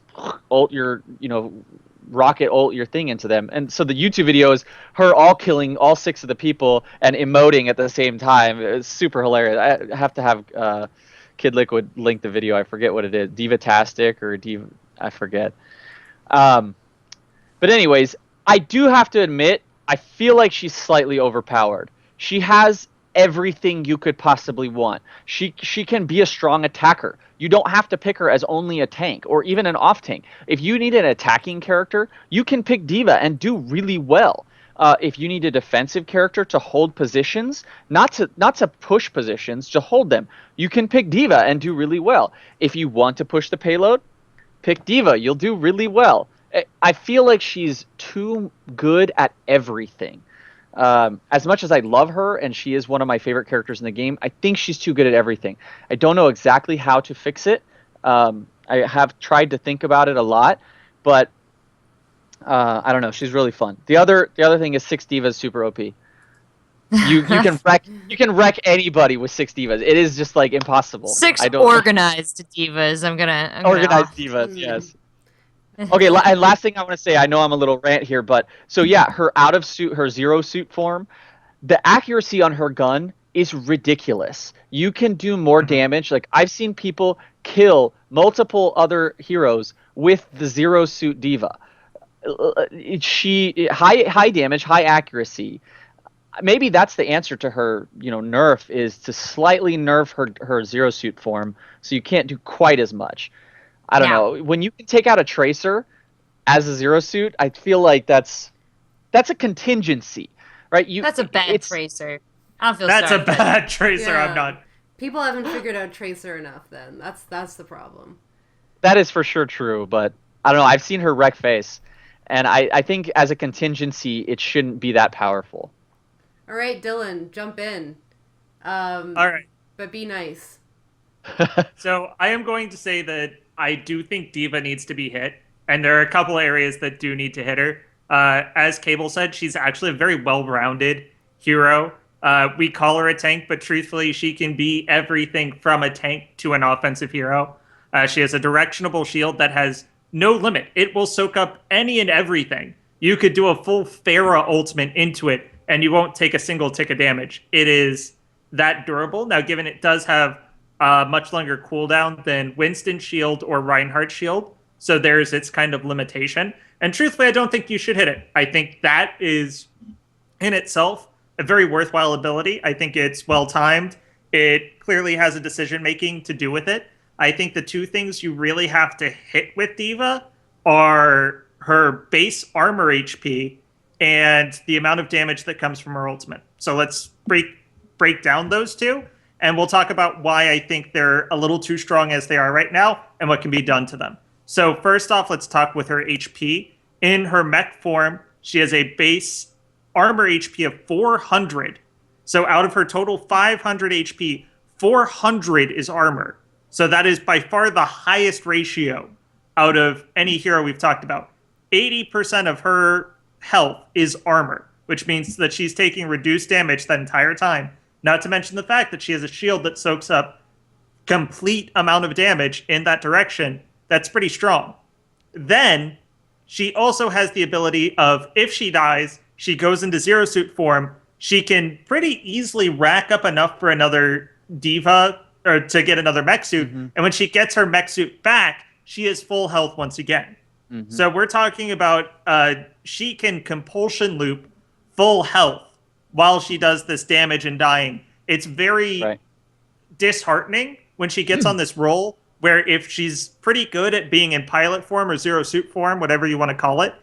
ult rocket ult your thing into them. And so the YouTube video is her all killing all 6 of the people and emoting at the same time. It's super hilarious. I have to have Kid Liquid link the video. I forget what it is. Diva-tastic or Diva, I forget. But anyways, I do have to admit, I feel like she's slightly overpowered. She has everything you could possibly want. She can be a strong attacker. You don't have to pick her as only a tank or even an off tank. If you need an attacking character, you can pick D.Va and do really well. If you need a defensive character to hold positions, not to push positions, to hold them, you can pick D.Va and do really well. If you want to push the payload, pick D.Va. You'll do really well. I feel like she's too good at everything. As much as I love her and she is one of my favorite characters in the game, I think she's too good at everything. I don't know exactly how to fix it. I have tried to think about it a lot, but I don't know. She's really fun. The other thing is 6 D.Vas super OP. You can wreck anybody with 6 D.Vas. It is just like impossible. 6 organized divas. I'm gonna organized divas. Yes. Okay, and last thing I want to say, I know I'm a little rant here, but so yeah, her out of suit, her zero suit form, the accuracy on her gun is ridiculous. You can do more damage. Like I've seen people kill multiple other heroes with the zero suit D.Va. She high damage, high accuracy. Maybe that's the answer to her, nerf, is to slightly nerf her zero suit form so you can't do quite as much. I don't know. When you can take out a tracer as a zero suit, I feel like that's a contingency, right? That's a bad tracer. I don't feel that's sorry. A bad tracer. Yeah. I'm not. People haven't figured out tracer enough. Then that's the problem. That is for sure true, but I don't know. I've seen her wreck face, and I think as a contingency, it shouldn't be that powerful. All right, Dylan, jump in. All right, but be nice. So I am going to say that I do think D.Va needs to be hit, and there are a couple areas that do need to hit her. As Cable said, she's actually a very well-rounded hero. We call her a tank, but truthfully, she can be everything from a tank to an offensive hero. She has a directionable shield that has no limit. It will soak up any and everything. You could do a full Pharah ultimate into it, and you won't take a single tick of damage. It is that durable. Now, given it does have much longer cooldown than Winston shield or Reinhardt shield. So there's its kind of limitation. And truthfully, I don't think you should hit it. I think that is in itself a very worthwhile ability. I think it's well timed. It clearly has a decision making to do with it. I think the two things you really have to hit with D.Va are her base armor HP and the amount of damage that comes from her ultimate. So let's break down those two, and we'll talk about why I think they're a little too strong as they are right now and what can be done to them. So first off, let's talk with her HP. In her mech form, she has a base armor HP of 400. So out of her total 500 HP, 400 is armor. So that is by far the highest ratio out of any hero we've talked about. 80% of her health is armor, which means that she's taking reduced damage that entire time. Not to mention the fact that she has a shield that soaks up complete amount of damage in that direction. That's pretty strong. Then she also has the ability of, if she dies, she goes into zero suit form. She can pretty easily rack up enough for another D.Va or to get another mech suit. Mm-hmm. And when she gets her mech suit back, she is full health once again. Mm-hmm. So we're talking about she can compulsion loop full health while she does this damage and dying. It's very disheartening when she gets on this roll where if she's pretty good at being in pilot form or zero suit form, whatever you want to call it,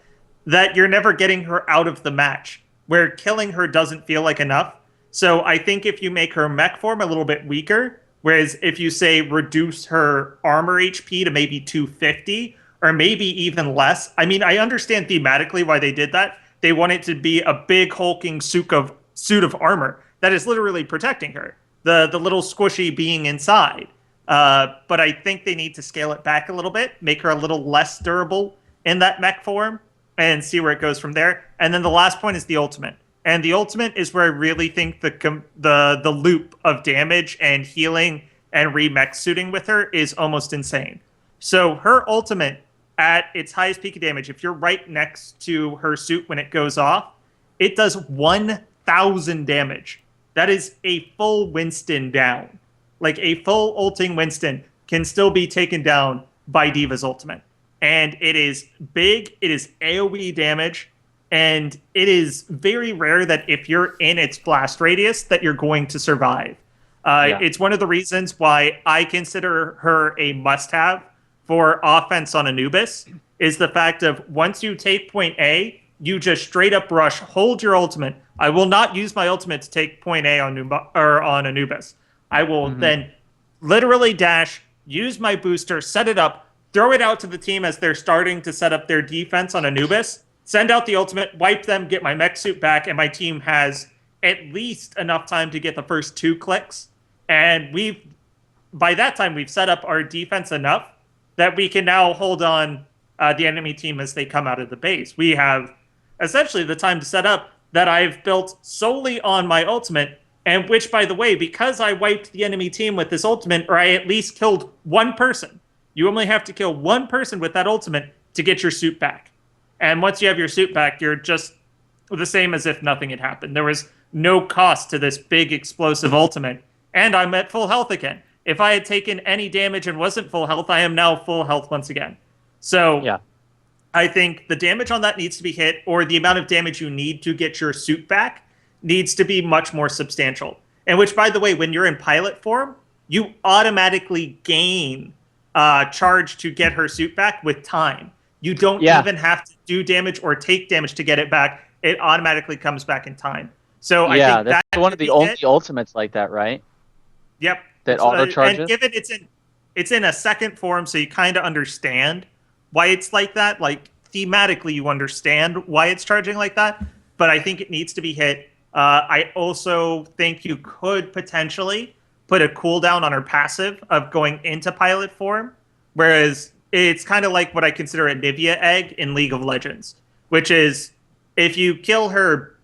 that you're never getting her out of the match, where killing her doesn't feel like enough. So I think if you make her mech form a little bit weaker, whereas if you say reduce her armor HP to maybe 250 or maybe even less, I mean, I understand thematically why they did that. They want it to be a big hulking suit of armor that is literally protecting her, the little squishy being inside. But I think they need to scale it back a little bit, make her a little less durable in that mech form, and see where it goes from there. And then the last point is the ultimate. And the ultimate is where I really think the loop of damage and healing and re-mech suiting with her is almost insane. So her ultimate, at its highest peak of damage, if you're right next to her suit when it goes off, it does 1,000 damage. That is a full Winston down. Like a full ulting Winston can still be taken down by D.Va's ultimate. And it is big, it is AoE damage, and it is very rare that if you're in its blast radius that you're going to survive. It's one of the reasons why I consider her a must-have for offense on Anubis, is the fact of once you take point A, you just straight up rush, hold your ultimate. I will not use my ultimate to take point A on Anubis. I will then literally dash, use my booster, set it up, throw it out to the team as they're starting to set up their defense on Anubis, send out the ultimate, wipe them, get my mech suit back, and my team has at least enough time to get the first 2 clicks. And by that time, we've set up our defense enough that we can now hold on the enemy team as they come out of the base. We have essentially the time to set up that I've built solely on my ultimate, and which, by the way, because I wiped the enemy team with this ultimate, or I at least killed one person, you only have to kill one person with that ultimate to get your suit back. And once you have your suit back, you're just the same as if nothing had happened. There was no cost to this big explosive ultimate, and I'm at full health again. If I had taken any damage and wasn't full health, I am now full health once again. So yeah. I think the damage on that needs to be hit, or the amount of damage you need to get your suit back needs to be much more substantial. And which, by the way, when you're in pilot form, you automatically gain charge to get her suit back with time. You don't even have to do damage or take damage to get it back. It automatically comes back in time. So I think that's one of the only ultimates like that, right? Yep. That auto charges. And given it's in a second form, so you kind of understand why it's like that. Like thematically, you understand why it's charging like that. But I think it needs to be hit. I also think you could potentially put a cooldown on her passive of going into pilot form, whereas it's kind of like what I consider a Nivea egg in League of Legends, which is if you kill her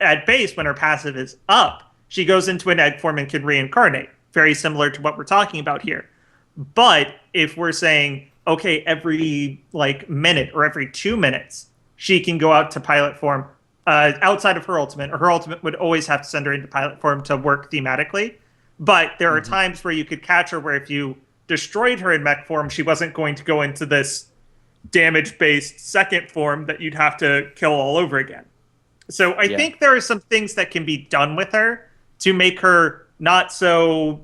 at base when her passive is up, she goes into an egg form and can reincarnate. Very similar to what we're talking about here. But if we're saying, okay, every minute or every 2 minutes, she can go out to pilot form outside of her ultimate, or her ultimate would always have to send her into pilot form to work thematically. But there are times where you could catch her where if you destroyed her in mech form, she wasn't going to go into this damage-based second form that you'd have to kill all over again. So I think there are some things that can be done with her to make her not so,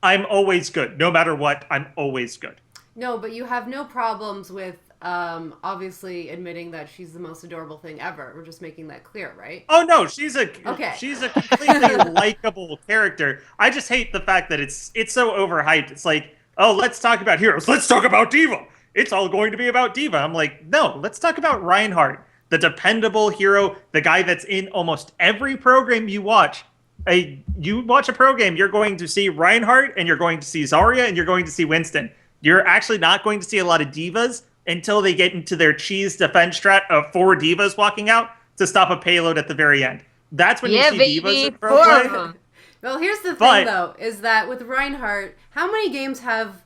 I'm always good. No matter what, I'm always good. No, but you have no problems with obviously admitting that she's the most adorable thing ever. We're just making that clear, right? Oh no, she's a completely likable character. I just hate the fact that it's so overhyped. It's like, oh, let's talk about heroes. Let's talk about D.Va. It's all going to be about D.Va. I'm like, no, let's talk about Reinhardt, the dependable hero, the guy that's in almost every program you watch. You watch a program, you're going to see Reinhardt, and you're going to see Zarya, and you're going to see Winston. You're actually not going to see a lot of divas until they get into their cheese defense strat of 4 divas walking out to stop a payload at the very end. That's when you see divas in pro play. Well, here's the thing, though, is that with Reinhardt, how many games have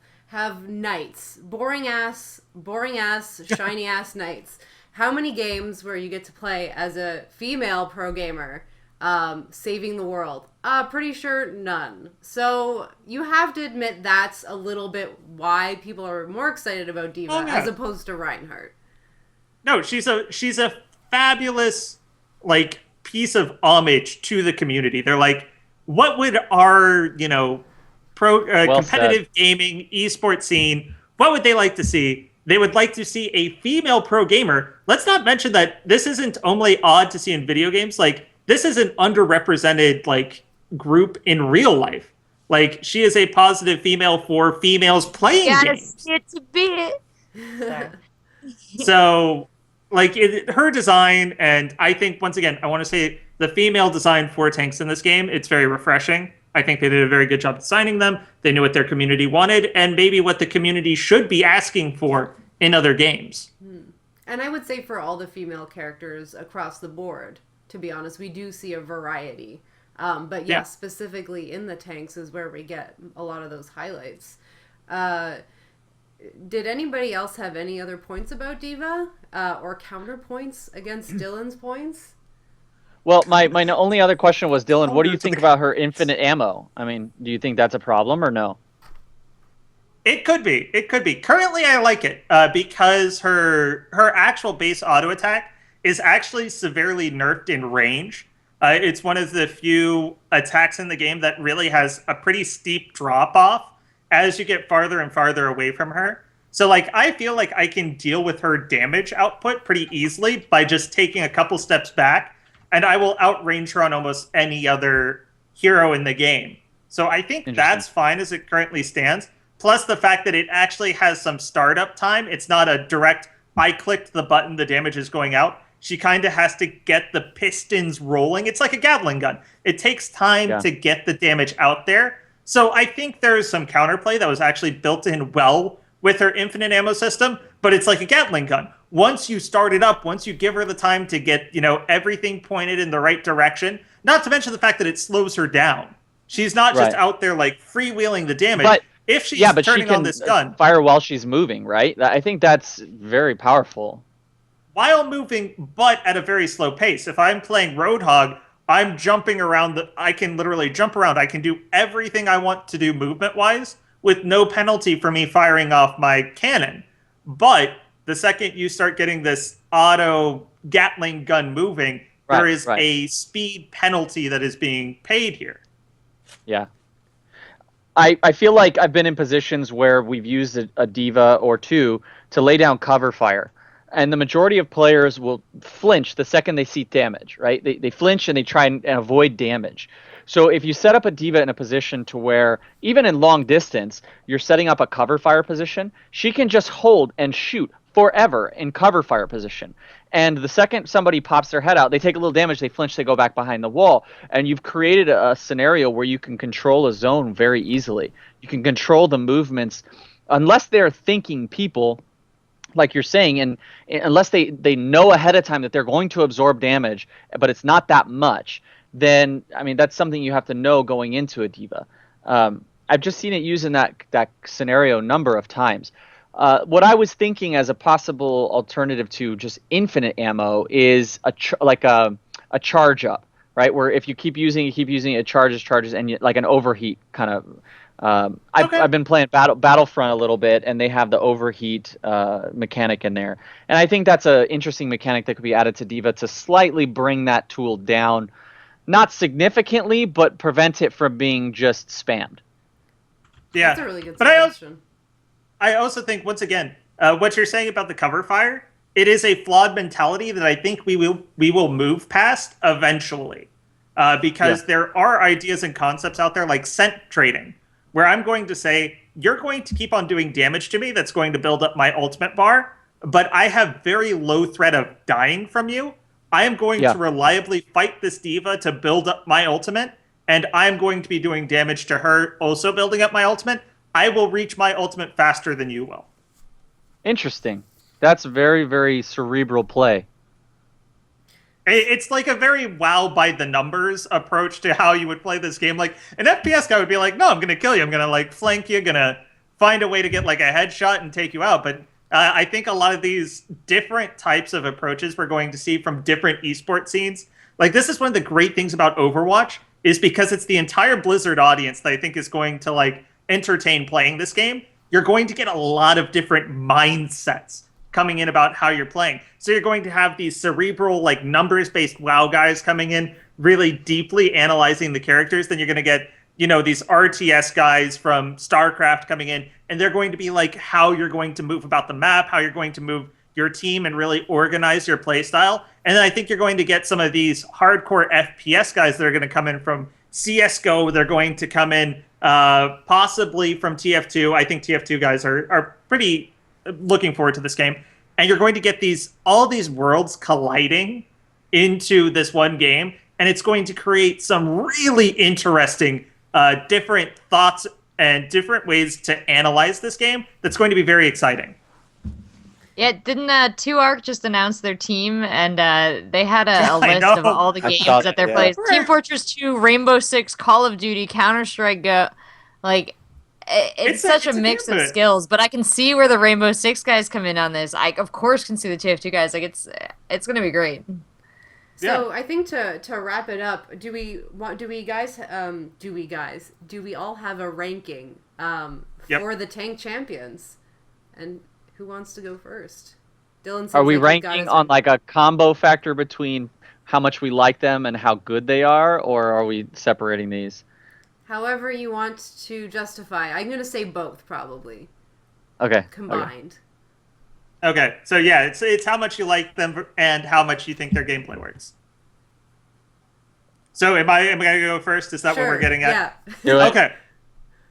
knights? Boring ass, shiny ass knights. How many games where you get to play as a female pro gamer saving the world? Pretty sure none. So you have to admit that's a little bit why people are more excited about D.Va as opposed to Reinhardt. No, she's a fabulous piece of homage to the community. They're like, what would our competitive gaming esports scene? What would they like to see? They would like to see a female pro gamer. Let's not mention that this isn't only odd to see in video games. This is an underrepresented group in real life. She is a positive female for females playing games. It's a bit. So, her design, and I think once again, I want to say the female design for tanks in this game, it's very refreshing. I think they did a very good job designing them. They knew what their community wanted, and maybe what the community should be asking for in other games. And I would say for all the female characters across the board, to be honest, we do see a variety. But yes, specifically in the tanks is where we get a lot of those highlights. Did anybody else have any other points about D.Va or counterpoints against Dylan's points? Well, my only other question was, Dylan, what do you think about her infinite ammo? I mean, do you think that's a problem or no? It could be. Currently, I like it because her actual base auto attack is actually severely nerfed in range. It's one of the few attacks in the game that really has a pretty steep drop off as you get farther and farther away from her. So I feel like I can deal with her damage output pretty easily by just taking a couple steps back, and I will outrange her on almost any other hero in the game. So I think that's fine as it currently stands. Plus the fact that it actually has some startup time. It's not a direct, I clicked the button, the damage is going out. She kind of has to get the pistons rolling. It's like a Gatling gun. It takes time to get the damage out there. So I think there's some counterplay that was actually built in well with her infinite ammo system, but it's like a Gatling gun. Once you start it up, once you give her the time to get, everything pointed in the right direction, not to mention the fact that it slows her down. She's not just out there freewheeling the damage. But if she's turning on this gun, fire while she's moving, right? I think that's very powerful. While moving, but at a very slow pace. If I'm playing Roadhog, I'm jumping around. I can literally jump around. I can do everything I want to do movement-wise with no penalty for me firing off my cannon. But the second you start getting this auto Gatling gun moving, there is a speed penalty that is being paid here. Yeah. I feel like I've been in positions where we've used a D.Va or two to lay down cover fire. And the majority of players will flinch the second they see damage, right? They flinch and they try and avoid damage. So if you set up a D.Va in a position to where, even in long distance, you're setting up a cover fire position, she can just hold and shoot forever in cover fire position. And the second somebody pops their head out, they take a little damage, they flinch, they go back behind the wall. And you've created a scenario where you can control a zone very easily. You can control the movements, unless they're thinking people, like you're saying, and unless they know ahead of time that they're going to absorb damage, but it's not that much, then, I mean, that's something you have to know going into a D.Va. I've just seen it used in that scenario a number of times. What I was thinking as a possible alternative to just infinite ammo is a charge up, right? Where if you keep using it charges, and like an overheat kind of. I've been playing Battlefront a little bit, and they have the overheat mechanic in there, and I think that's an interesting mechanic that could be added to D.Va to slightly bring that tool down, not significantly, but prevent it from being just spammed. Yeah, that's a really good suggestion. I also think, once again, what you're saying about the cover fire, it is a flawed mentality that I think we will move past eventually, because there are ideas and concepts out there like scent trading, where I'm going to say, you're going to keep on doing damage to me that's going to build up my ultimate bar, but I have very low threat of dying from you. I am going to reliably fight this D.Va to build up my ultimate, and I'm going to be doing damage to her, also building up my ultimate. I will reach my ultimate faster than you will. Interesting. That's very, very cerebral play. It's like a very wow by the numbers approach to how you would play this game. Like, an FPS guy would be like, no, I'm going to kill you. I'm going to like flank you. Going to find a way to get like a headshot and take you out. But I think a lot of these different types of approaches we're going to see from different esports scenes. Like, this is one of the great things about Overwatch, is because it's the entire Blizzard audience that I think is going to like entertain playing this game. You're going to get a lot of different mindsets coming in about how you're playing. So you're going to have these cerebral, like numbers-based WoW guys coming in, really deeply analyzing the characters. Then you're going to get, you know, these RTS guys from StarCraft coming in, and they're going to be like how you're going to move about the map, how you're going to move your team and really organize your play style. And then I think you're going to get some of these hardcore FPS guys that are going to come in from CSGO. They're going to come in possibly from TF2. I think TF2 guys are pretty looking forward to this game. And you're going to get all these worlds colliding into this one game, and it's going to create some really interesting different thoughts and different ways to analyze this game that's going to be very exciting. Yeah, didn't 2Arc just announce their team, and they had a list of all the games that they're playing. Team Fortress 2, Rainbow Six, Call of Duty, Counter-Strike Go. Like, it's such a mix of skills, but I can see where the Rainbow Six guys come in on this. I, of course, can see the TF2 guys. Like, it's going to be great. So I think to wrap it up, do we all have a ranking for the tank champions? And who wants to go first? Dylan. Are we ranking on like a combo factor between how much we like them and how good they are, or are we separating these? However you want to justify. I'm going to say both, probably. Okay. Combined. Okay. So yeah, it's how much you like them and how much you think their gameplay works. So am I going to go first? Is that what we're getting at? Yeah. Okay.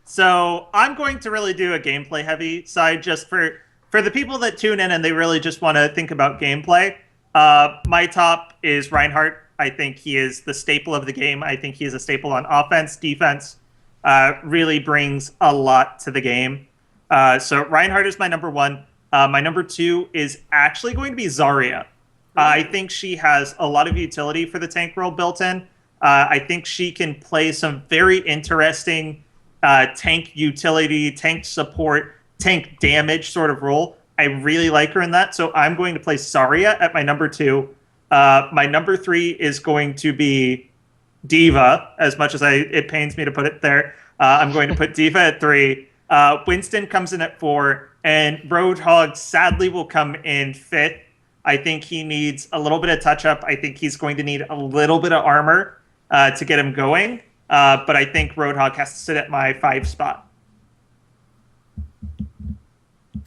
So I'm going to really do a gameplay heavy side just for the people that tune in and they really just want to think about gameplay. My top is Reinhardt. I think he is the staple of the game. I think he is a staple on offense, defense. Really brings a lot to the game. So Reinhardt is my number one. My number two is actually going to be Zarya. I think she has a lot of utility for the tank role built in. I think she can play some very interesting tank utility, tank support, tank damage sort of role. I really like her in that. So I'm going to place Zarya at my number two. My number three is going to be D.Va, as much as it pains me to put it there. I'm going to put D.Va at three. Winston comes in at four, and Roadhog sadly will come in fifth. I think he needs a little bit of touch-up. I think he's going to need a little bit of armor to get him going. But I think Roadhog has to sit at my 5 spot.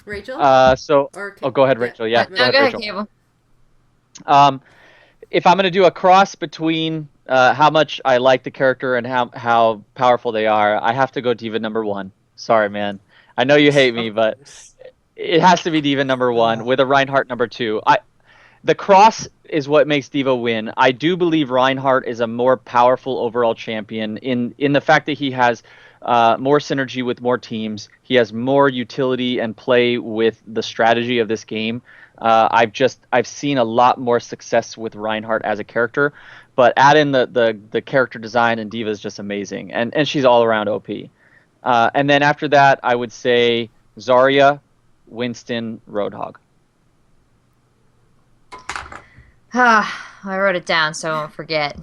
Rachel? Go ahead, Rachel. Yeah. Go ahead, Cable. If I'm going to do a cross between how much I like the character and how powerful they are, I have to go D.Va number one. Sorry, man. I know you hate me, but it has to be D.Va number one with a Reinhardt number two. The cross is what makes D.Va win. I do believe Reinhardt is a more powerful overall champion in the fact that he has more synergy with more teams. He has more utility and play with the strategy of this game. I've seen a lot more success with Reinhardt as a character, but add in the character design, and D.Va is just amazing, and she's all around OP. And then after that, I would say Zarya, Winston, Roadhog. I wrote it down so I won't forget.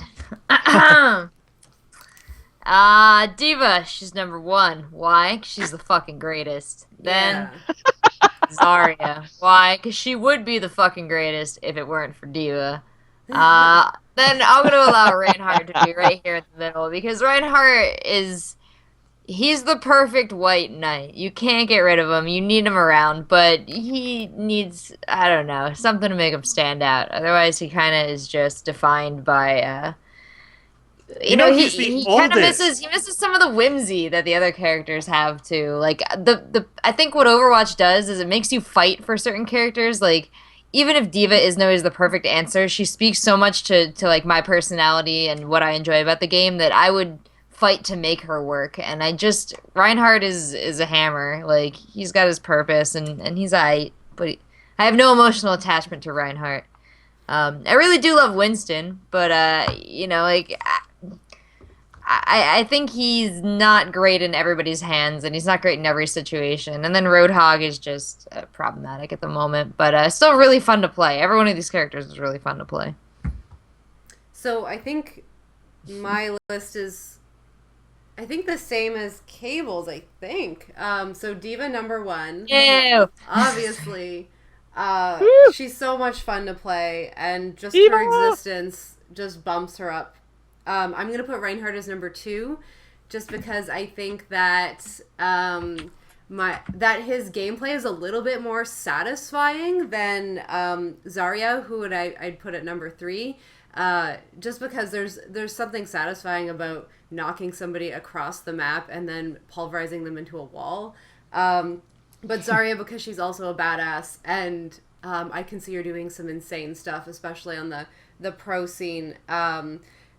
D.Va, she's number 1. Why? 'Cause she's the fucking greatest. Then Yeah. Zarya. Why? Because she would be the fucking greatest if it weren't for D.Va. Then I'm gonna allow Reinhardt to be right here in the middle because Reinhardt he's the perfect white knight. You can't get rid of him. You need him around, but he needs, I don't know, something to make him stand out. Otherwise, he kind of is just defined by He's the he kind of oldest. misses some of the whimsy that the other characters have too. Like the I think what Overwatch does is it makes you fight for certain characters. Like even if D.Va isn't always the perfect answer, she speaks so much to like my personality and what I enjoy about the game that I would fight to make her work. And Reinhardt is a hammer. Like he's got his purpose and he's I have no emotional attachment to Reinhardt. I really do love Winston, but like I think he's not great in everybody's hands, and he's not great in every situation. And then Roadhog is just problematic at the moment, but still really fun to play. Every one of these characters is really fun to play. So I think my list is, I think the same as Cable's. I think. So D.Va number 1. Ew. Obviously, she's so much fun to play, and just D.Va! her existence just bumps her up. I'm gonna put Reinhardt as number 2, just because I think that that his gameplay is a little bit more satisfying than Zarya, who I'd put at number 3. Just because there's something satisfying about knocking somebody across the map and then pulverizing them into a wall. But Zarya, because she's also a badass, and I can see her doing some insane stuff, especially on the pro scene.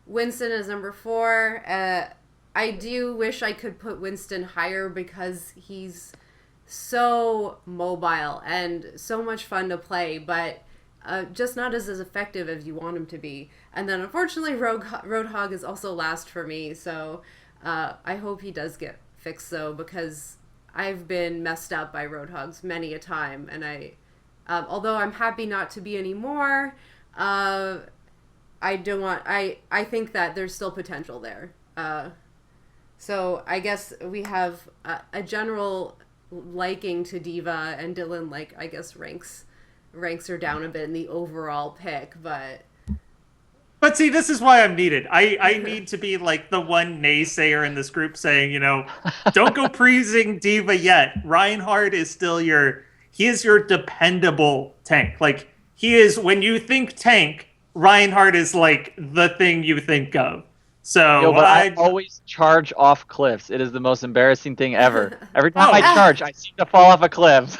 Winston is number 4. I do wish I could put Winston higher because he's so mobile and so much fun to play, but just not as effective as you want him to be. And then unfortunately Roadhog is also last for me, so I hope he does get fixed though, because I've been messed up by Roadhogs many a time, and although I'm happy not to be anymore, I think that there's still potential there. So I guess we have a general liking to D.Va, and Dylan, I guess ranks her down a bit in the overall pick, but see, this is why I'm needed. I need to be like the one naysayer in this group saying, don't go praising D.Va yet. Reinhardt is still he is your dependable tank. Like, he is, when you think tank, Reinhardt is like the thing you think of. So but I always charge off cliffs. It is the most embarrassing thing ever. Every time I charge, I seem to fall off a cliff.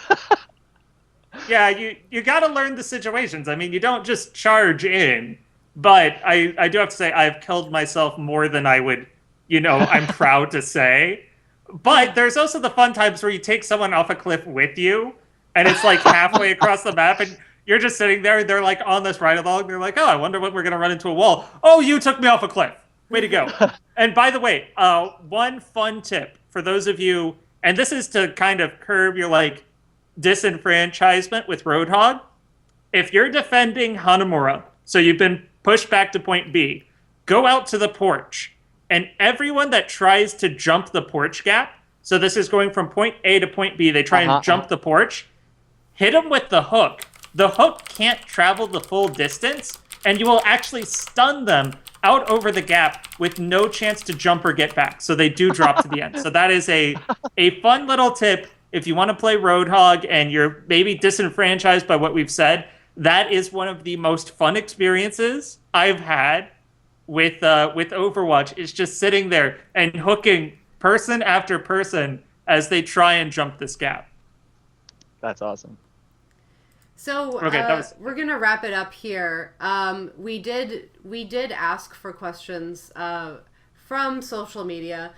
Yeah, you got to learn the situations. I mean, you don't just charge in. But I do have to say, I've killed myself more than I would, I'm proud to say. But there's also the fun times where you take someone off a cliff with you, and it's like halfway across the map, and you're just sitting there, and they're like on this ride along. They're like, oh, I wonder when we're going to run into a wall. Oh, you took me off a cliff. Way to go. And by the way, one fun tip for those of you, and this is to kind of curb your disenfranchisement with Roadhog. If you're defending Hanamura, so you've been pushed back to point B, go out to the porch, and everyone that tries to jump the porch gap, so this is going from point A to point B, they try and jump the porch, hit them with the hook. The hook can't travel the full distance, and you will actually stun them out over the gap with no chance to jump or get back. So they do drop to the end. So that is a fun little tip if you want to play Roadhog and you're maybe disenfranchised by what we've said. That is one of the most fun experiences I've had with Overwatch, is just sitting there and hooking person after person as they try and jump this gap. That's awesome. So okay, we're gonna wrap it up here. We did ask for questions from social media.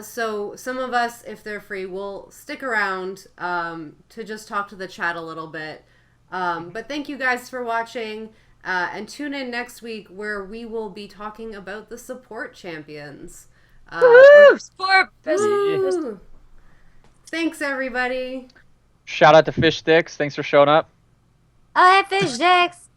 So some of us, if they're free, will stick around to just talk to the chat a little bit. But thank you guys for watching, and tune in next week where we will be talking about the support champions. Support! Thanks, everybody. Shout out to Fish Sticks. Thanks for showing up. Oh, hey, Fish Sticks!